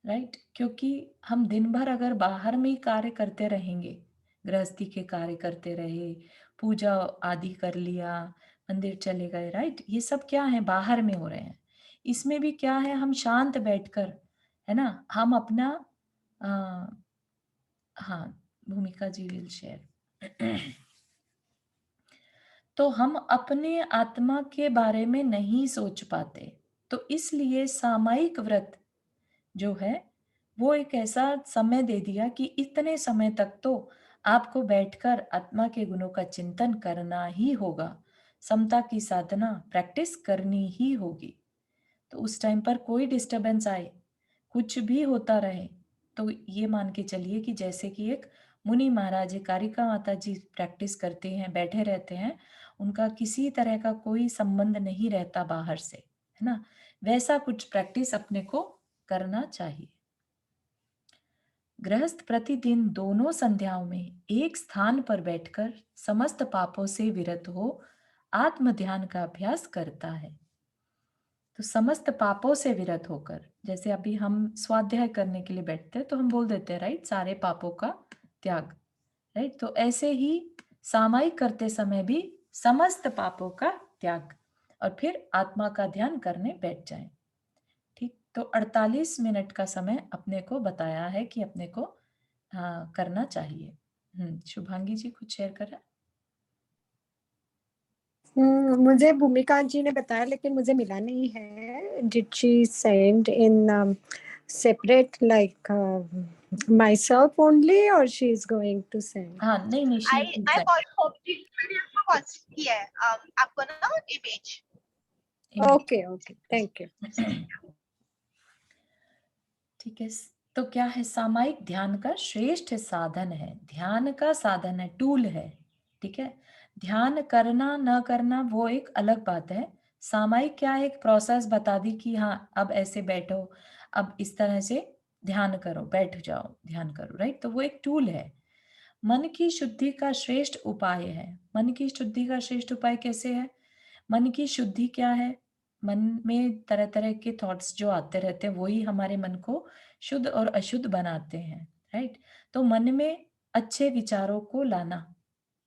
राइट। क्योंकि हम दिन भर अगर बाहर में ही कार्य करते रहेंगे, गृहस्थी के कार्य करते रहे, पूजा आदि कर लिया, मंदिर चले गए, राइट, ये सब क्या है, बाहर में हो रहे हैं। इसमें भी क्या है, हम शांत बैठकर, है ना, हम अपना हाँ, भूमिका जी विल शेयर। तो हम अपने आत्मा के बारे में नहीं सोच पाते, तो इसलिए सामायिक व्रत जो है वो एक ऐसा समय दे दिया कि इतने समय तक तो आपको बैठकर आत्मा के गुणों का चिंतन करना ही होगा, समता की साधना प्रैक्टिस करनी ही होगी। तो उस टाइम पर कोई डिस्टरबेंस आए, कुछ भी होता रहे, तो ये मान के चलिए कि जैसे कि एक मुनि महाराज कारिका माता जी प्रैक्टिस करते हैं, बैठे रहते हैं, उनका किसी तरह का कोई संबंध नहीं रहता बाहर से, है ना, वैसा कुछ प्रैक्टिस अपने को करना चाहिए। गृहस्थ प्रतिदिन दोनों संध्याओं में एक स्थान पर बैठकर समस्त पापों से विरत हो आत्म ध्यान का अभ्यास करता है। तो समस्त पापों से विरत होकर, जैसे अभी हम स्वाध्याय करने के लिए बैठते हैं तो हम बोल देते हैं, राइट, सारे पापों का त्याग, राइट। तो ऐसे ही सामायिक करते समय भी समस्त पापों का त्याग और फिर आत्मा का ध्यान करने बैठ जाएं। ठीक, तो 48 मिनट का समय अपने को बताया है कि अपने को करना चाहिए। शुभांगी जी कुछ शेयर कर रहे हैं? मुझे भूमिका जी ने बताया लेकिन मुझे मिला नहीं है। Did she send in separate like myself only or she is going to send? हाँ, नहीं नहीं, I post किया है आपको ना इमेज। Okay, thank you. ठीक है। तो क्या है, सामायिक ध्यान का श्रेष्ठ साधन है, ध्यान का साधन है, टूल है, ठीक है। ध्यान करना न करना वो एक अलग बात है, सामायिक क्या है, एक प्रोसेस बता दी कि हाँ अब ऐसे बैठो, अब इस तरह से ध्यान करो, बैठ जाओ, ध्यान करो, राइट। तो वो एक टूल है। मन की शुद्धि का श्रेष्ठ उपाय है। मन की शुद्धि का श्रेष्ठ उपाय कैसे है? मन की शुद्धि क्या है? मन में तरह तरह के थॉट्स जो आते रहते हैं वही हमारे मन को शुद्ध और अशुद्ध बनाते हैं, राइट। तो मन में अच्छे विचारों को लाना,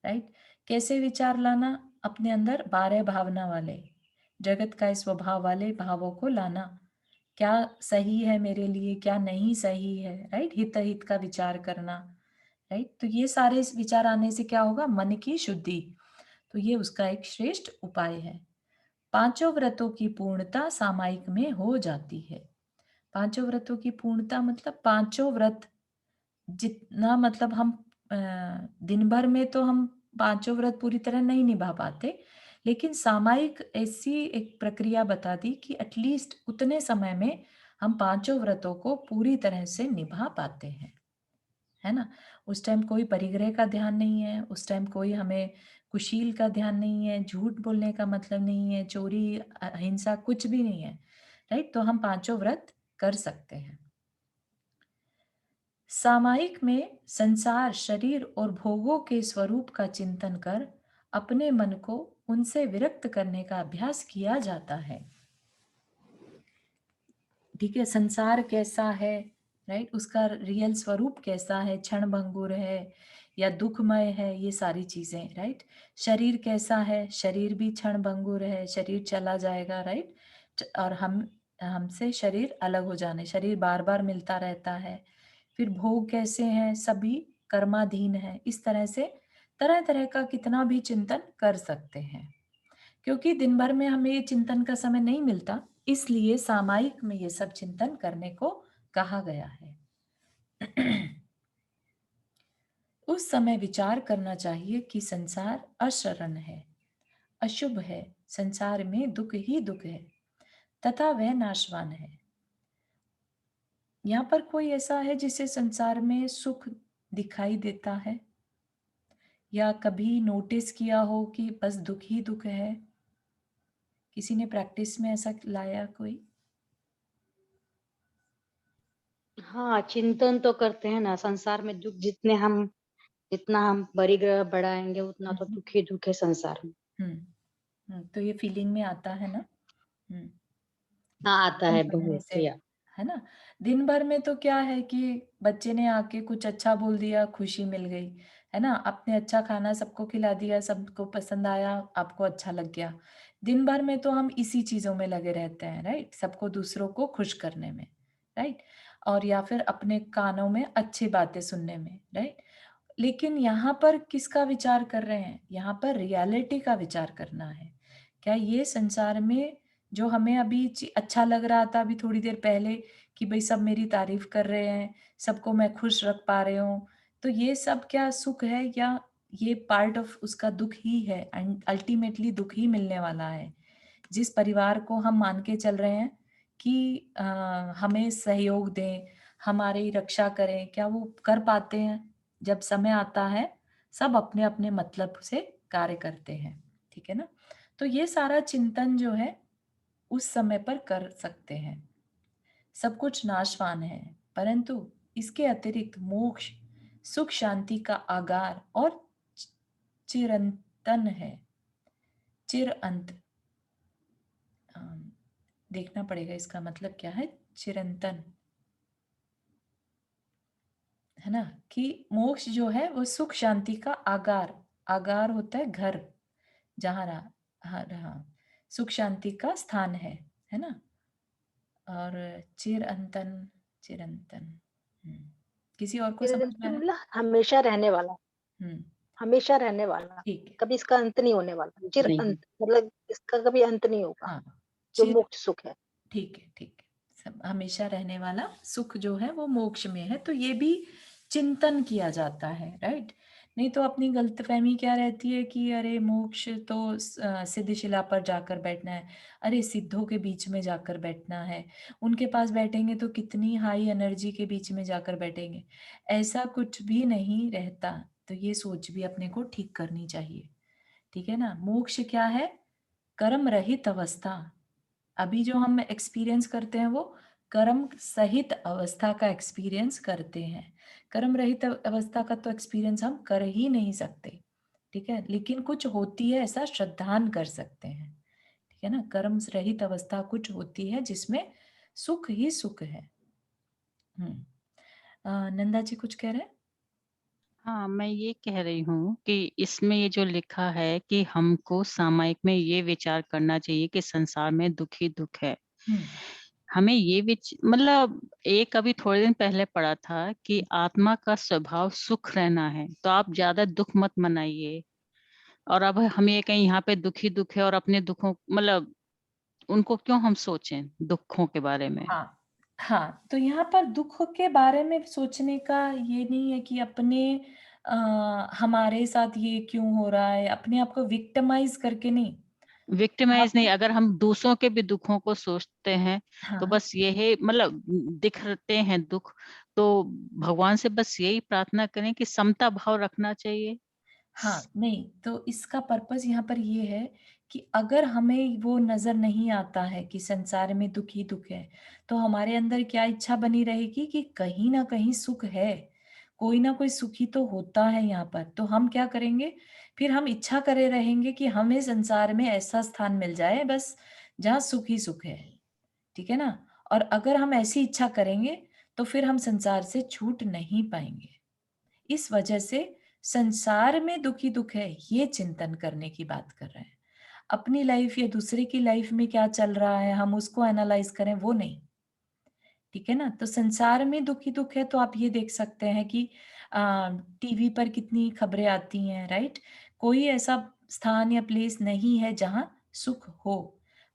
राइट। कैसे विचार लाना? अपने अंदर 12 भावना वाले, जगत का स्वभाव वाले भावों को लाना। क्या सही है मेरे लिए, क्या नहीं सही है, राइट। हित हित का विचार करना, राइट। तो ये सारे विचार आने से क्या होगा? मन की शुद्धि। तो ये उसका एक श्रेष्ठ उपाय है। पांचों व्रतों की पूर्णता सामायिक में हो जाती है। पांचों व्रतों की पूर्णता मतलब पांचों व्रत जितना, मतलब हम दिन भर में तो हम पांचों व्रत पूरी तरह नहीं निभा पाते, लेकिन सामायिक ऐसी एक प्रक्रिया बता दी कि एटलीस्ट उतने समय में हम पांचों व्रतों को पूरी तरह से निभा पाते हैं, है ना। उस टाइम कोई परिग्रह का ध्यान नहीं है, उस टाइम कोई हमें कुशील का ध्यान नहीं है, झूठ बोलने का मतलब नहीं है, चोरी हिंसा कुछ भी नहीं है, राइट। तो हम पांचों व्रत कर सकते हैं। सामायिक में संसार, शरीर और भोगों के स्वरूप का चिंतन कर अपने मन को उनसे विरक्त करने का अभ्यास किया जाता है। ठीक है, संसार कैसा है, राइट, उसका रियल स्वरूप कैसा है, क्षण भंगुर है या दुखमय है, ये सारी चीजें, राइट। शरीर कैसा है, शरीर भी क्षण भंगुर है, शरीर चला जाएगा, राइट। और हमसे शरीर अलग हो जाने, शरीर बार बार मिलता रहता है। फिर भोग कैसे हैं, सभी कर्माधीन है। इस तरह से तरह तरह का कितना भी चिंतन कर सकते हैं। क्योंकि दिन भर में हमें ये चिंतन का समय नहीं मिलता, इसलिए सामायिक में ये सब चिंतन करने को कहा गया है। उस समय विचार करना चाहिए कि संसार अशरण है, अशुभ है, संसार में दुख ही दुख है तथा वह नाशवान है। यहाँ पर कोई ऐसा है जिसे संसार में सुख दिखाई देता है, या कभी नोटिस किया हो कि बस दुख ही दुख है? किसी ने प्रैक्टिस में ऐसा लाया कोई? हाँ, चिंतन तो करते हैं ना, संसार में दुख जितना हम परिग्रह बढ़ाएंगे उतना तो दुख ही दुख है संसार में। तो ये फीलिंग में आता है ना। हाँ, आता है पढ़ने बहुत, से, या है ना। दिन भर में तो क्या है कि बच्चे ने आके कुछ अच्छा बोल दिया, खुशी मिल गई, है ना। आपने अच्छा खाना सबको खिला दिया, सबको पसंद आया, आपको अच्छा लग गया। दिन भर में तो हम इसी चीजों में लगे रहते हैं, राइट, सबको दूसरों को खुश करने में, राइट, और या फिर अपने कानों में अच्छी बातें सुनने में, राइट। लेकिन यहाँ पर किसका विचार कर रहे हैं? यहाँ पर रियलिटी का विचार करना है। क्या ये संसार में जो हमें अभी अच्छा लग रहा था अभी थोड़ी देर पहले, कि भाई सब मेरी तारीफ कर रहे हैं, सबको मैं खुश रख पा रहे हूँ, तो ये सब क्या सुख है, या ये पार्ट ऑफ उसका दुख ही है? एंड अल्टीमेटली दुख ही मिलने वाला है। जिस परिवार को हम मान के चल रहे हैं कि हमें सहयोग दें, हमारी रक्षा करें, क्या वो कर पाते हैं? जब समय आता है सब अपने अपने मतलब से कार्य करते हैं, ठीक है ना। तो ये सारा चिंतन जो है उस समय पर कर सकते हैं। सब कुछ नाशवान है, परंतु इसके अतिरिक्त मोक्ष, सुख शांति का आगार और चिरंतन है। चिर अंत, देखना पड़ेगा इसका मतलब क्या है चिरंतन, है ना। कि मोक्ष जो है वो सुख शांति का आगार, आगार होता है घर, जहाँ रहा, हाँ रहा, सुख शांति का स्थान है ना। और चिरंतन, चिरंतन, किसी और को समझ में चिरंतन आया? मतलब हमेशा रहने वाला, हम्म हमेशा रहने वाला, ठीक है, कभी इसका अंत नहीं होने वाला। चिर नहीं। अंत मतलब इसका कभी अंत नहीं होगा, हाँ, जो चिर, मोक्ष सुख है। ठीक है, ठीक है। सब हमेशा रहने वाला सुख जो है वो मोक्ष में है, तो ये भी चिंतन किया जाता है, राइट। नहीं तो अपनी गलतफहमी क्या रहती है कि अरे मोक्ष तो सिद्धशिला पर जाकर बैठना है, अरे सिद्धों के बीच में जाकर बैठना है, उनके पास बैठेंगे तो कितनी हाई एनर्जी के बीच में जाकर बैठेंगे। ऐसा कुछ भी नहीं रहता। तो ये सोच भी अपने को ठीक करनी चाहिए, ठीक है ना। मोक्ष क्या है? कर्म रहित अवस्था, अभी जो हम एक्सपीरियंस करते हैं वो कर्म सहित अवस्था का एक्सपीरियंस करते हैं। कर्म रहित अवस्था का तो एक्सपीरियंस हम कर ही नहीं सकते, ठीक है, लेकिन कुछ होती है ऐसा श्रद्धान कर सकते हैं, ठीक है ना। कर्म रहित अवस्था कुछ होती है जिसमें सुख ही सुख है। नंदा जी कुछ कह रहे हैं? हाँ, मैं ये कह रही हूँ कि इसमें ये जो लिखा है कि हमको सामायिक में ये विचार करना चाहिए कि संसार में दुख ही दुख है। हम्म, हमें ये मतलब एक अभी थोड़े दिन पहले पढ़ा था कि आत्मा का स्वभाव सुख रहना है, तो आप ज्यादा दुख मत मनाइए। और अब हम ये कहीं यहाँ पे दुख ही दुख है और अपने दुखों मतलब उनको क्यों हम सोचें दुखों के बारे में। हाँ हाँ, तो यहाँ पर दुख के बारे में सोचने का ये नहीं है कि अपने हमारे साथ ये क्यों हो रहा है, अपने आप को विक्टिमाइज करके नहीं। विक्टिमाइज नहीं, आप- अगर हम दूसरों के भी दुखों को सोचते हैं तो हाँ बस ये है मतलब दिखते हैं दुख, तो भगवान से बस यही प्रार्थना करें कि समता भाव रखना चाहिए। हाँ, नहीं तो इसका पर्पस यहाँ पर ये है कि अगर हमें वो नजर नहीं आता है कि संसार में दुख ही दुख है, तो हमारे अंदर क्या इच्छा बनी रहेगी कि कहीं ना कहीं सुख है, कोई ना कोई सुखी तो होता है यहाँ पर। तो हम क्या करेंगे, फिर हम इच्छा करे रहेंगे कि हमें संसार में ऐसा स्थान मिल जाए बस जहाँ सुख ही सुख है, ठीक है ना। और अगर हम ऐसी इच्छा करेंगे तो फिर हम संसार से छूट नहीं पाएंगे। इस वजह से संसार में दुख ही दुख है ये चिंतन करने की बात कर रहे हैं। अपनी लाइफ या दूसरे की लाइफ में क्या चल रहा है हम उसको एनालाइज करें, वो नहीं, ठीक है ना। तो संसार में दुख ही दुख है, तो आप ये देख सकते हैं कि टीवी पर कितनी खबरें आती हैं, राइट। कोई ऐसा स्थान या प्लेस नहीं है जहां सुख हो।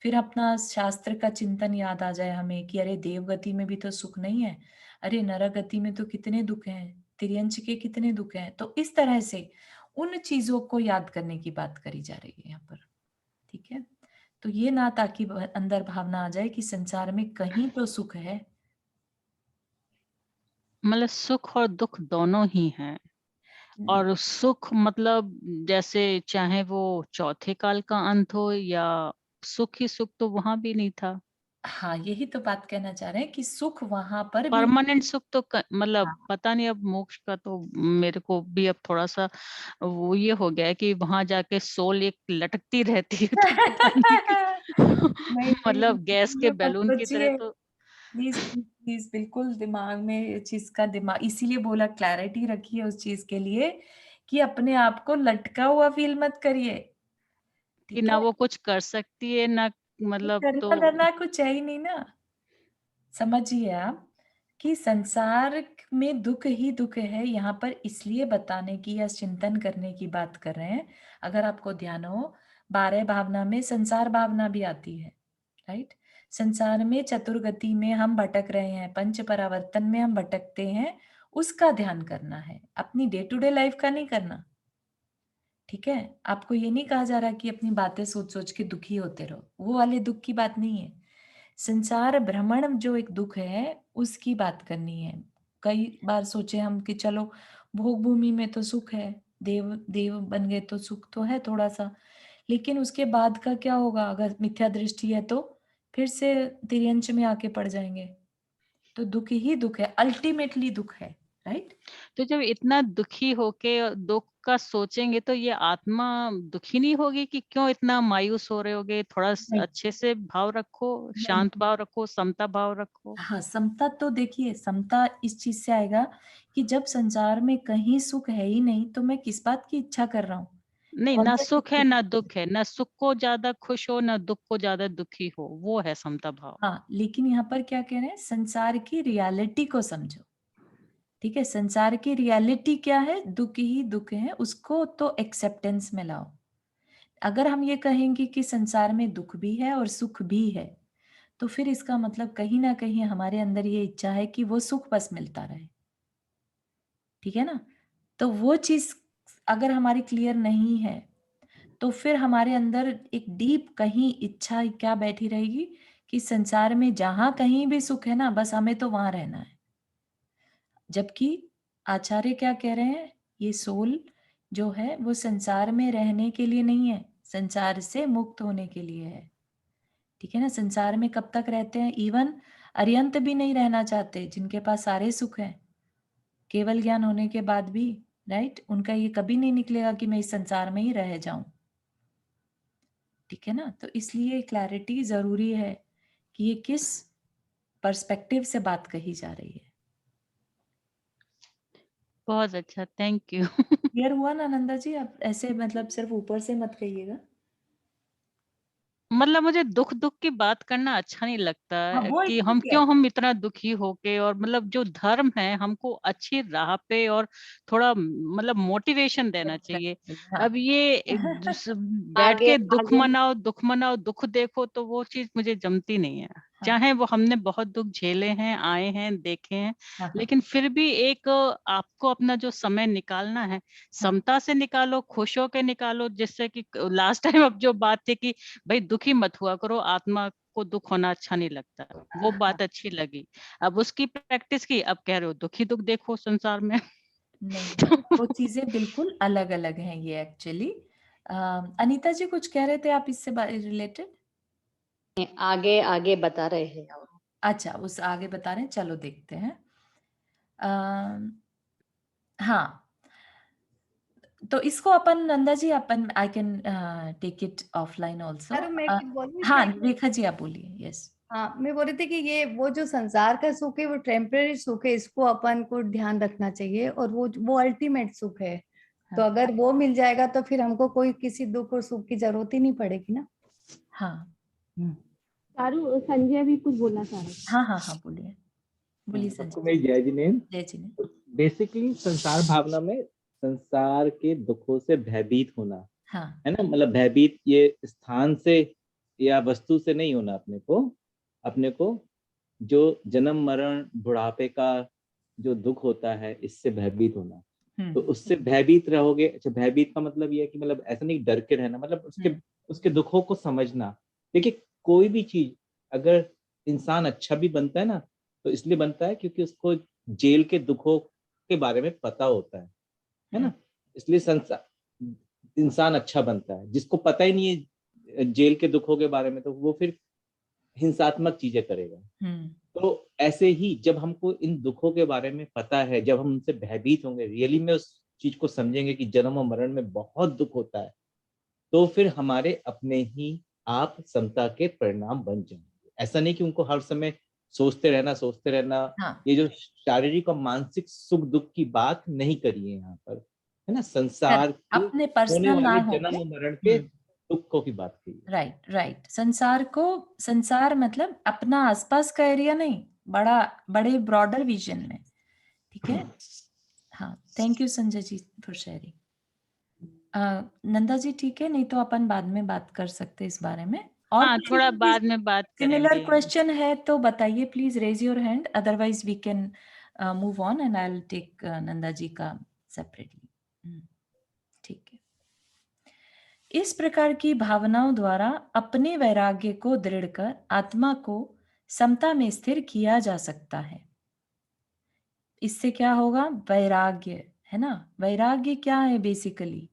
फिर अपना शास्त्र का चिंतन याद आ जाए हमें कि अरे देवगति में भी तो सुख नहीं है, अरे नरगति में तो कितने दुख हैं, तिर्यंच के कितने दुख हैं। तो इस तरह से उन चीजों को याद करने की बात करी जा रही है यहाँ पर, ठीक है। तो ये ना ताकि अंदर भावना आ जाए कि संसार में कहीं तो सुख है। मतलब सुख और दुख दोनों ही हैं। और सुख मतलब जैसे चाहे वो चौथे काल का अंत हो या सुख ही सुख, तो वहां भी नहीं था। हाँ, यही तो बात कहना चाह रहे हैं कि सुख वहां पर भी परमानेंट सुख तो मतलब हाँ। पता नहीं, अब मोक्ष का तो मेरे को भी अब थोड़ा सा वो ये हो गया है कि वहां जाके सोल एक लटकती रहती है तो पता नहीं कि नहीं नहीं, मतलब गैस के ये मत बैलून की तरह सोचिए, तो। प्लीज प्लीज प्लीज, बिल्कुल दिमाग में इस चीज का दिमाग, इसीलिए बोला क्लैरिटी रखिए उस चीज के लिए कि अपने आप को लटका हुआ फील मत करिए, कि ठीक ना है। वो कुछ कर सकती है ना, ये मतलब तो। करना धरना कुछ है ही नहीं ना। समझिए आप कि संसार में दुख ही दुख है, यहाँ पर इसलिए बताने की या चिंतन करने की बात कर रहे हैं। अगर आपको ध्यान हो, 12 भावना में संसार भावना भी आती है, राइट। संसार में चतुर्गति में हम भटक रहे हैं, पंच परावर्तन में हम भटकते हैं, उसका ध्यान करना है, अपनी डे टू डे लाइफ का नहीं करना, ठीक है। आपको ये नहीं कहा जा रहा कि अपनी बातें सोच सोच के दुखी होते रहो, वो वाले दुख की बात नहीं है। संसार भ्रमण जो एक दुख है उसकी बात करनी है। कई बार सोचे हम कि चलो भोग भूमि में तो सुख है, देव देव बन गए तो सुख तो है थोड़ा सा, लेकिन उसके बाद का क्या होगा, अगर मिथ्या दृष्टि है तो फिर से तिर्यंच में आके पड़ जाएंगे। तो दुख ही दुख है, अल्टीमेटली दुख है, राइट। तो जब इतना दुखी होके दुख का सोचेंगे तो ये आत्मा दुखी नहीं होगी कि क्यों इतना मायूस हो रहे होगे। थोड़ा नहीं अच्छे से भाव रखो, नहीं, शांत भाव रखो, समता भाव रखो। हाँ समता तो देखिए, समता इस चीज से आएगा कि जब संसार में कहीं सुख है ही नहीं तो मैं किस बात की इच्छा कर रहा हूँ। नहीं, ना ऑलरेडी सुख है ना दुख है, ना सुख को ज्यादा खुश हो ना दुख को ज्यादा दुखी हो, वो है समता भाव। हाँ, लेकिन यहाँ पर क्या कह रहे हैं, संसार की रियलिटी को समझो, ठीक है। संसार की रियलिटी क्या है, दुख ही दुख है, उसको तो एक्सेप्टेंस में लाओ। अगर हम ये कहेंगे कि संसार में दुख भी है और सुख भी है, तो फिर इसका मतलब कहीं ना कहीं हमारे अंदर ये इच्छा है कि वो सुख बस मिलता रहे, ठीक है ना। तो वो चीज अगर हमारी क्लियर नहीं है तो फिर हमारे अंदर एक डीप कहीं इच्छा क्या बैठी रहेगी कि संसार में जहां कहीं भी सुख है ना बस हमें तो वहां रहना है। जबकि आचार्य क्या कह रहे हैं, ये सोल जो है वो संसार में रहने के लिए नहीं है, संसार से मुक्त होने के लिए है। ठीक है ना, संसार में कब तक रहते हैं, इवन अरियंत भी नहीं रहना चाहते, जिनके पास सारे सुख हैं केवल ज्ञान होने के बाद भी, राइट, उनका ये कभी नहीं निकलेगा कि मैं इस संसार में ही रह जाऊं। ठीक है ना, तो इसलिए क्लैरिटी जरूरी है कि ये किस पर्सपेक्टिव से बात कही जा रही है। बहुत अच्छा, थैंक यू। क्लियर हुआ ना नंदा जी? आप ऐसे मतलब सिर्फ ऊपर से मत कहिएगा। मतलब मुझे दुख दुख की बात करना अच्छा नहीं लगता हाँ, वो कि ठीक हम है। क्यों हम इतना दुखी होके, और मतलब जो धर्म है हमको अच्छी राह पे और थोड़ा मतलब मोटिवेशन देना चाहिए। हाँ। अब ये बैठ आगे के दुख आगे मनाओ दुख मनाओ दुख देखो, तो वो चीज मुझे जमती नहीं है। हाँ, चाहे वो हमने बहुत दुख झेले हैं, आए हैं, देखे हैं, हाँ, हाँ, लेकिन फिर भी एक आपको अपना जो समय निकालना है, समता से निकालो, खुश होके निकालो। जिससे कि लास्ट टाइम अब जो बात थी कि भाई दुखी मत हुआ करो, आत्मा को दुख होना अच्छा नहीं लगता, वो बात अच्छी लगी। अब उसकी प्रैक्टिस की, अब कह रहे हो दुखी दुख देखो संसार में। नहीं, वो चीजें बिल्कुल अलग अलग हैं ये एक्चुअली। अनीता जी कुछ कह रहे थे आप इससे रिलेटेड? आगे आगे बता रहे हैं और अच्छा, उस आगे बता रहे हैं, चलो देखते हैं। हाँ, तो इसको अपन नंदा जी, अपन I can take it offline also. अरे मैं कुछ बोलूं हाँ इसमें? रेखा जी आप बोलिए। यस। हाँ, मैं बोल रही थी कि ये वो जो संसार का सुख है वो टेम्परेरी सुख है, इसको अपन को ध्यान रखना चाहिए, और वो अल्टीमेट सुख है। तो हाँ, अगर वो मिल जाएगा तो फिर हमको कोई किसी दुख और सुख की जरूरत ही नहीं पड़ेगी ना। हाँ, चारू, संजय भी कुछ बोलना चाह रहे थे। हाँ, हाँ, हाँ, बोलिए बोलिए सबको संजय मेरी जय जिनेन्द्र। जय जी ने। बेसिकली संसार भावना में संसार के दुखों से भयभीत होना हाँ, है ना, मतलब भयभीत ये स्थान से या वस्तु से नहीं होना, अपने को जो जन्म मरण बुढ़ापे का जो दुख होता है इससे भयभीत होना। तो उससे भयभीत रहोगे। अच्छा, भयभीत का मतलब ये है कि मतलब ऐसा नहीं डर के रहना, मतलब उसके दुखों को समझना। देखिए, कोई भी चीज अगर इंसान अच्छा भी बनता है ना, तो इसलिए बनता है क्योंकि उसको जेल के दुखों के बारे में पता होता है ना। इसलिए इंसान अच्छा बनता है। जिसको पता ही नहीं है जेल के दुखों के बारे में, तो वो फिर हिंसात्मक चीजें करेगा। तो ऐसे ही जब हमको इन दुखों के बारे में पता है, जब हम उनसे भयभीत होंगे, रियली में उस चीज को समझेंगे कि जन्म और मरण में बहुत दुख होता है, तो फिर हमारे अपने ही आप समता के परिणाम बन जाएंगे। ऐसा नहीं कि उनको हर समय सोचते रहना। हाँ, ये जो शारीरिक और मानसिक सुख दुख की बात नहीं करिए यहाँ पर, है ना। संसार के अपने होने पर्सनल ना वाले हो जन्म और मरण के दुखों की बात कीजिए। Right right. संसार मतलब अपना आसपास का एरिया नहीं, बड़े ब्रॉडर विजन में। ठीक है। हाँ, thank you Sanjay ji for sharing. Nanda ji ठीक है, नहीं तो अपन बाद में बात कर सकते हैं इस बारे में। और हाँ, थोड़ा बाद में बात सिमिलर करेंगे। क्वेश्चन है तो बताइए please, raise your hand, otherwise we can move on and I will take Nanda ji का सेपरेटली। ठीक है। इस प्रकार की भावनाओं द्वारा अपने वैराग्य को दृढ़ कर आत्मा को समता में स्थिर किया जा सकता है। इससे क्या होगा? वैराग्य, है ना। वैराग्य क्या है बेसिकली?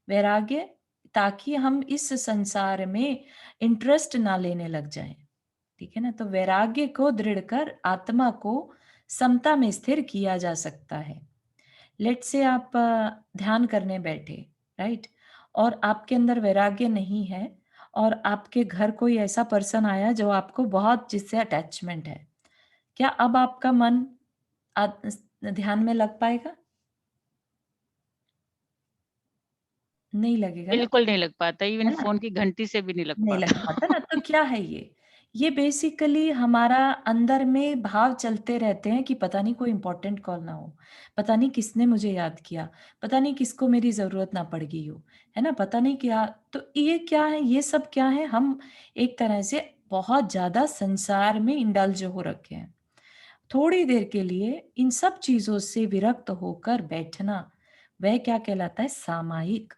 वैराग्य ताकि हम इस संसार में इंटरेस्ट ना लेने लग जाएं। ठीक है ना, तो वैराग्य को दृढ़ कर आत्मा को समता में स्थिर किया जा सकता है। लेट से आप ध्यान करने बैठे, राइट, और आपके अंदर वैराग्य नहीं है, और आपके घर कोई ऐसा पर्सन आया जो आपको बहुत जिससे अटैचमेंट है, क्या अब आपका मन ध्यान में लग पाएगा? नहीं लगेगा ना। बिल्कुल नहीं लग पाता, इवन है ना? फोन की घंटी से भी नहीं लग नहीं लग पाता। पाता ना। तो क्या है ये बेसिकली हमारा अंदर में भाव चलते रहते हैं कि पता नहीं कोई इंपॉर्टेंट कॉल ना हो, पता नहीं किसने मुझे याद किया, पता नहीं किसको मेरी जरूरत ना पड़ गई हो, है ना, पता नहीं क्या। तो ये क्या है? ये सब क्या है? हम एक तरह से बहुत ज्यादा संसार में इंडल्ज हो रखे हैं। थोड़ी देर के लिए इन सब चीजों से विरक्त होकर बैठना, वह क्या कहलाता है? सामायिक।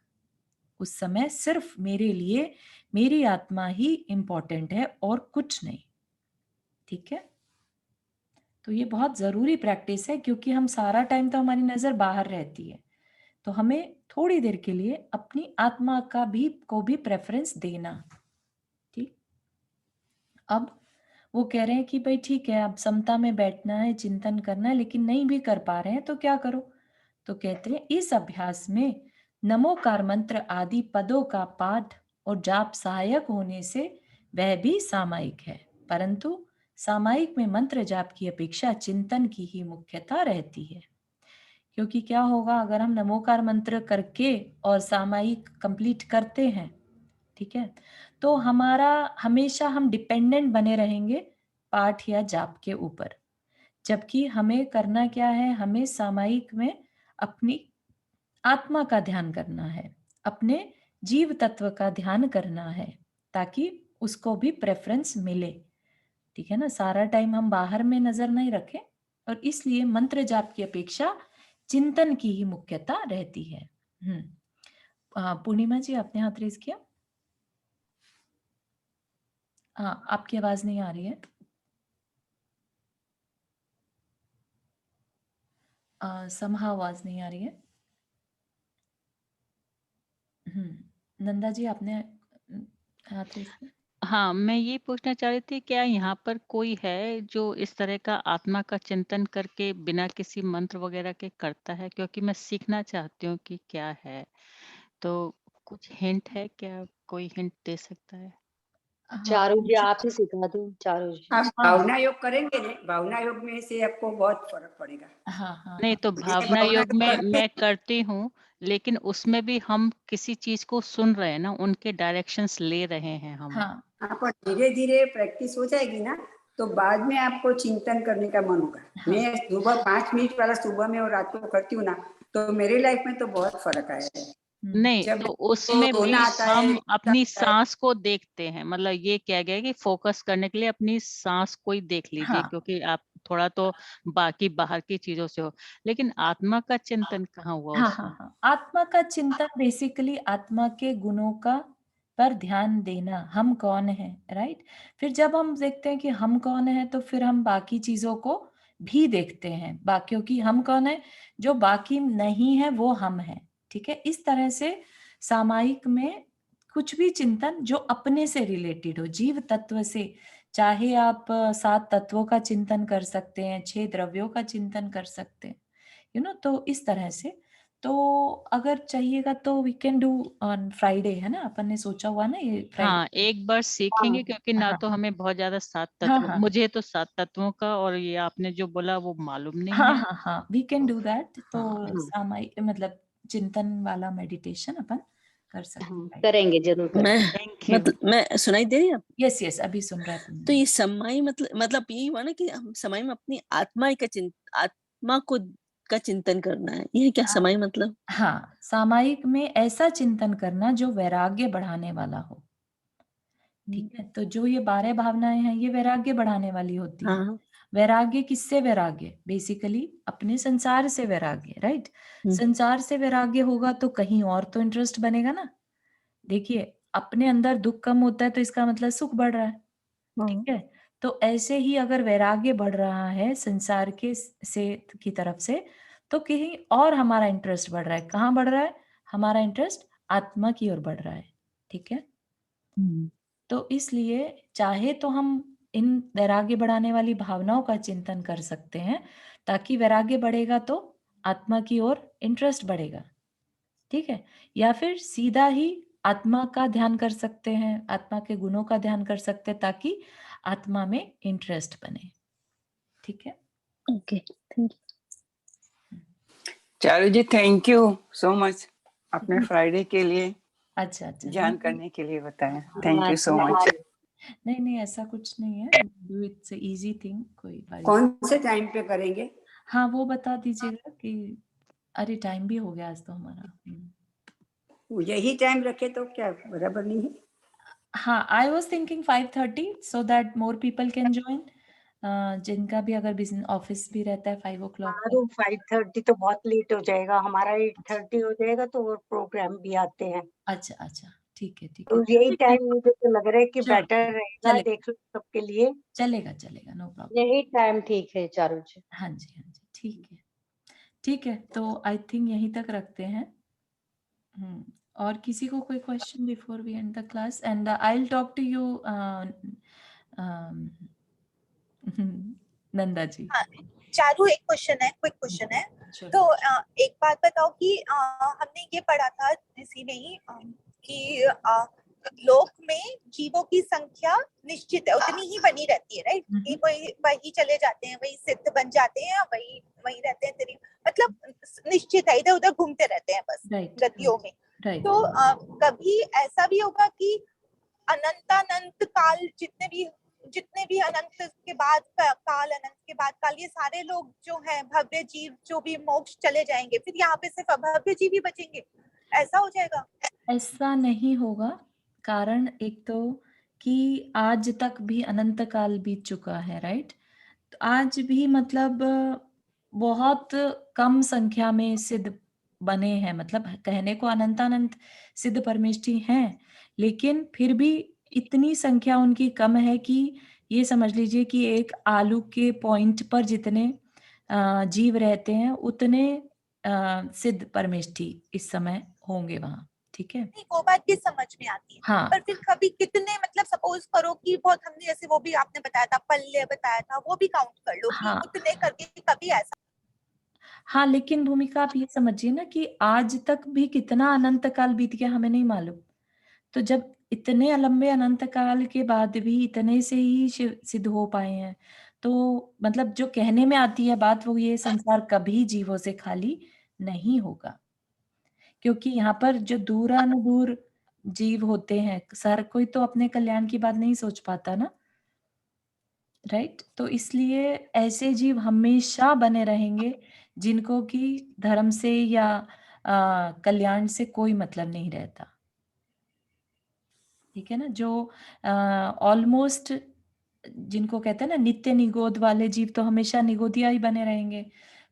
उस समय सिर्फ मेरे लिए मेरी आत्मा ही इंपॉर्टेंट है और कुछ नहीं। ठीक है। तो ये बहुत जरूरी प्रैक्टिस है, क्योंकि हम सारा टाइम तो हमारी नजर बाहर रहती है, तो हमें थोड़ी देर के लिए अपनी आत्मा को भी प्रेफरेंस देना। ठीक, अब वो कह रहे हैं कि भाई ठीक है, अब समता में बैठना है, चिंतन करना है, लेकिन नहीं भी कर पा रहे हैं तो क्या करो? तो कहते हैं इस अभ्यास में नमोकार मंत्र आदि पदों का पाठ और जाप सहायक होने से वह भी सामायिक है, परंतु सामायिक में मंत्र जाप की अपेक्षा चिंतन की ही मुख्यता रहती है। क्योंकि क्या होगा, अगर हम नमोकार मंत्र करके और सामायिक कंप्लीट करते हैं, ठीक है, तो हमारा हमेशा हम डिपेंडेंट बने रहेंगे पाठ या जाप के ऊपर। जबकि हमें करना क्या है, हमें सामायिक में अपनी आत्मा का ध्यान करना है, अपने जीव तत्व का ध्यान करना है, ताकि उसको भी प्रेफरेंस मिले। ठीक है ना, सारा टाइम हम बाहर में नजर नहीं रखें, और इसलिए मंत्र जाप की अपेक्षा चिंतन की ही मुख्यता रहती है। पूर्णिमा जी, आपने हाथ रेज किया? हाँ, आपकी आवाज नहीं आ रही है। समहा आवाज नहीं आ रही है। नंदा जी, आपने हाथ रेज किया? हाँ, मैं ये पूछना चाह रही थी, क्या यहाँ पर कोई है जो इस तरह का आत्मा का चिंतन करके बिना किसी मंत्र वगैरह के करता है? क्योंकि मैं सीखना चाहती हूँ कि क्या है, तो कुछ हिंट है क्या? कोई हिंट दे सकता है? हाँ, चारू जी आप ही सिखा दो, चारू जी। आप हाँ, भावना योग करेंगे ना, भावना योग में से आपको बहुत फर्क पड़ेगा। हाँ, हाँ, नहीं, तो मुझे भावना भावना योग योग में करके मैं करती हूँ, लेकिन उसमें भी हम किसी चीज को सुन रहे हैं ना, उनके डायरेक्शंस ले रहे हैं हम। हाँ, आपको धीरे धीरे प्रैक्टिस हो जाएगी ना, तो बाद में आपको चिंतन करने का मन होगा। हाँ, मैं सुबह 5 मिनट वाला सुबह में और रात को करती हूँ ना, तो मेरी लाइफ में तो बहुत फर्क आया है। नहीं, जब तो उसमें भी रोना आता है, हम अपनी आता है, सांस को देखते हैं, मतलब ये क्या गया कि फोकस करने के लिए अपनी सांस को ही देख लीजिए, हाँ, क्योंकि आप थोड़ा तो बाकी बाहर की चीजों से हो, लेकिन आत्मा का चिंतन कहाँ हुआ हाँ, उसमें? हाँ, हाँ। आत्मा का चिंतन बेसिकली आत्मा के गुणों का पर ध्यान देना, हम कौन है, राइट? फिर जब हम देखते हैं कि हम कौन है, तो फिर हम बाकी चीजों को भी देखते हैं, क्योंकि हम कौन है, जो बाकी नहीं है वो हम है। ठीक है, इस तरह से सामायिक में कुछ भी चिंतन जो अपने से रिलेटेड हो, जीव तत्व से, चाहे आप 7 तत्वों का चिंतन कर सकते हैं, 6 द्रव्यों का चिंतन कर सकते हैं, तो इस तरह से। तो अगर चाहिएगा तो we can do on Friday, है ना, अपन ने सोचा हुआ ना ये फ्राइडे। हाँ, एक बार सीखेंगे, क्योंकि ना हाँ, तो हमें बहुत ज्यादा 7 हाँ, तत्व, हाँ, मुझे तो 7 तत्वों का और ये आपने जो बोला वो मालूम नहीं हाँ, है। हाँ, हाँ, वी कैन डू दैट। तो हाँ, सामायिक मतलब चिंतन वाला मेडिटेशन अपन कर सकते हैं। करेंगे, जरूर मैं करेंगे। Thank you. मैं सुनाई दे रही है? यस, यस, अभी सुन रहा था तो ये समाई मतलब यही हुआ ना कि हम समाई में अपनी आत्मा को का चिंतन करना है, ये क्या हाँ, समाई मतलब? हाँ, सामायिक में ऐसा चिंतन करना जो वैराग्य बढ़ाने वाला हो। ठीक है, तो जो ये 12 भावनाएं हैं, ये वैराग्य बढ़ाने वाली होती हैं। हाँ, वैराग्य किससे वैराग्य? बेसिकली अपने संसार से वैराग्य, राइट? हम्म, संसार से वैराग्य होगा तो कहीं और तो इंटरेस्ट बनेगा ना। देखिए, अपने अंदर दुख कम होता है तो इसका मतलब सुख बढ़ रहा है। ठीक हाँ, है, तो ऐसे ही अगर वैराग्य बढ़ रहा है संसार के से की तरफ से, तो कहीं और हमारा इंटरेस्ट बढ़ रहा है। कहाँ बढ़ रहा है? हमारा इंटरेस्ट आत्मा की ओर बढ़ रहा है। ठीक है, हम्म, तो इसलिए चाहे तो हम इन वैराग्य बढ़ाने वाली भावनाओं का चिंतन कर सकते हैं, ताकि वैराग्य बढ़ेगा तो आत्मा की ओर इंटरेस्ट बढ़ेगा। ठीक है, या फिर सीधा ही आत्मा का ध्यान कर सकते हैं, आत्मा के गुणों का ध्यान कर सकते हैं, ताकि आत्मा में इंटरेस्ट बने। ठीक है, okay, thank Charu ji, thank you so much अपने फ्राइडे के लिए अच्छा, अच्छा, ध्यान नहीं, करने के लिए बताया। हाँ, थैंक यू सो मच। नहीं, नहीं, ऐसा कुछ नहीं है, डू इट्स इजी थिंग, कोई बात नहीं। कौन से टाइम पे करेंगे? हाँ, वो बता दीजिएगा कि अरे टाइम भी हो गया आज तो हमारा। यही टाइम रखे तो क्या बराबर नहीं है? हाँ, I was thinking 5:30 so that more people can join, जिनका भी अगर बिजनेस ऑफिस भी रहता है 5 o'clock हाँ, तक। तो 5:30 तो बहुत लेट हो जाएगा, हमारा 8:30 हो जाएगा, तो और प्रोग्राम भी आते हैं। अच्छा, अच्छा, ठीक है, ठीक तो है, यही टाइम मुझे तो लग रहा है कि चलो, बेटर रहेगा, चले देख लो सबके लिए। चलेगा, चलेगा, नो प्रॉब्लम। यही टाइम ठीक है चारू जी। हाँ जी, हाँ जी, ठीक है, ठीक है, तो आई थिंक यहीं तक रखते हैं। और किसी को कोई question before we end the class? And I will talk to you Nanda ji. हाँ, चारू एक क्वेश्चन है, क्विक क्वेश्चन है। Sure. तो एक बात बताओ कि हमने ये पढ़ा था इसी में ही कि लोक में जीवों की संख्या निश्चित है, उतनी ही बनी रहती है, राइट? कि वही चले जाते हैं, वही सिद्ध बन जाते हैं, वही वही रहते हैं, तेरी मतलब निश्चित है, इधर उधर घूमते रहते हैं बस गतियों में। तो कभी ऐसा भी होगा कि अनंतानंत काल जितने भी अनंत के बाद काल, अनंत के बाद काल, ये सारे लोग जो हैं भव्य जीव जो भी मोक्ष चले जाएंगे, फिर यहाँ पे सिर्फ अभव्य जीव ही बचेंगे, ऐसा हो जाएगा? ऐसा नहीं होगा। कारण एक तो कि आज तक भी अनंत काल बीत चुका है, राइट? तो आज भी मतलब बहुत कम संख्या में सिद्ध बने हैं, मतलब कहने को अनंतानंत सिद्ध परमेष्ठी हैं, लेकिन फिर भी इतनी संख्या उनकी कम है कि ये समझ लीजिए कि एक आलू के पॉइंट पर जितने जीव रहते हैं उतने सिद्ध परमेष्ठी इस समय होंगे वहां। ठीक है, नहीं, वो बात भी समझ में आती है। हाँ। पर फिर कभी कितने, मतलब सपोज करो कि बहुत, हमने जैसे वो भी आपने बताया था, पल्ले बताया था, वो भी काउंट कर लो कि हाँ। उतने करके कभी ऐसा। हाँ, लेकिन भूमिका आप ये समझिए ना कि आज तक भी कितना अनंत काल बीत गया हमें नहीं मालूम। तो जब इतने लंबे अनंत काल के बाद भी इतने से ही सिद्ध हो पाए हैं, तो मतलब जो कहने में आती है बात वो ये, संसार कभी जीवों से खाली नहीं होगा। क्योंकि यहाँ पर जो दूरानुदूर जीव होते हैं, हर कोई तो अपने कल्याण की बात नहीं सोच पाता ना, राइट? तो इसलिए ऐसे जीव हमेशा बने रहेंगे जिनको कि धर्म से या कल्याण से कोई मतलब नहीं रहता। ठीक है ना? जो ऑलमोस्ट जिनको कहते हैं ना नित्य निगोद वाले जीव, तो हमेशा निगोदिया ही बने रहेंगे।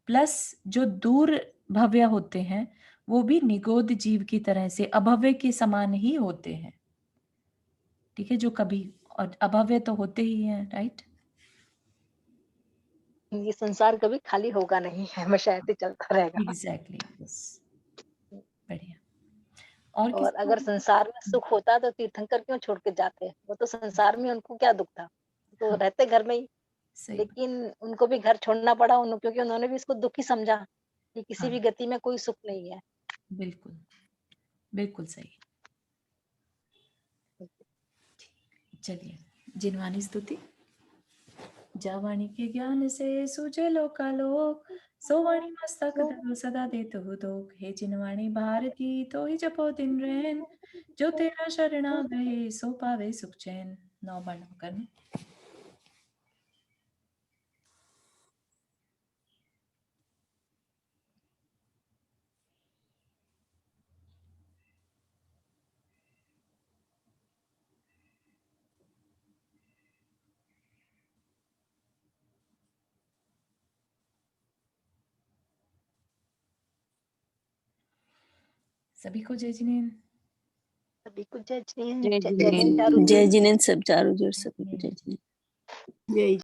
प्लस जो दूर भव्य होते हैं वो भी निगोद जीव की तरह से अभव्य के समान ही होते हैं। ठीक है, जो कभी, और अभव्य तो होते ही हैं, राइट? ये संसार कभी खाली होगा नहीं, हमेशा ऐसे चलता रहेगा। एग्जैक्टली, यस, बढ़िया। और और अगर संसार में सुख होता तो तीर्थंकर क्यों छोड़ के जाते? वो तो संसार में उनको क्या दुख था, तो हाँ, रहते घर में ही। सही। लेकिन उनको भी घर छोड़ना पड़ा क्योंकि उन्होंने भी इसको दुख ही समझा कि किसी हाँ, भी गति में कोई सुख नहीं है। बिल्कुल, बिल्कुल सही। चलिए, जिनवानी स्तुति। जावाणी के ज्ञान से सूझे लोकालोक, सोवाणी मस्तक धरो सदा देतु दोख। हे जिनवाणी भारती तो ही जपो दिन रैन, जो तेरा शरणा गए सो पावे सुख चैन। 9 बार करना। सभी को जय जिनेन्द्र। सभी को जय जिनेन्द्र। जय जय जिनेन्द्र चारू जी। जय जिनेन्द्र सब चारों ओर, सभी को जय जिनेन्द्र। जय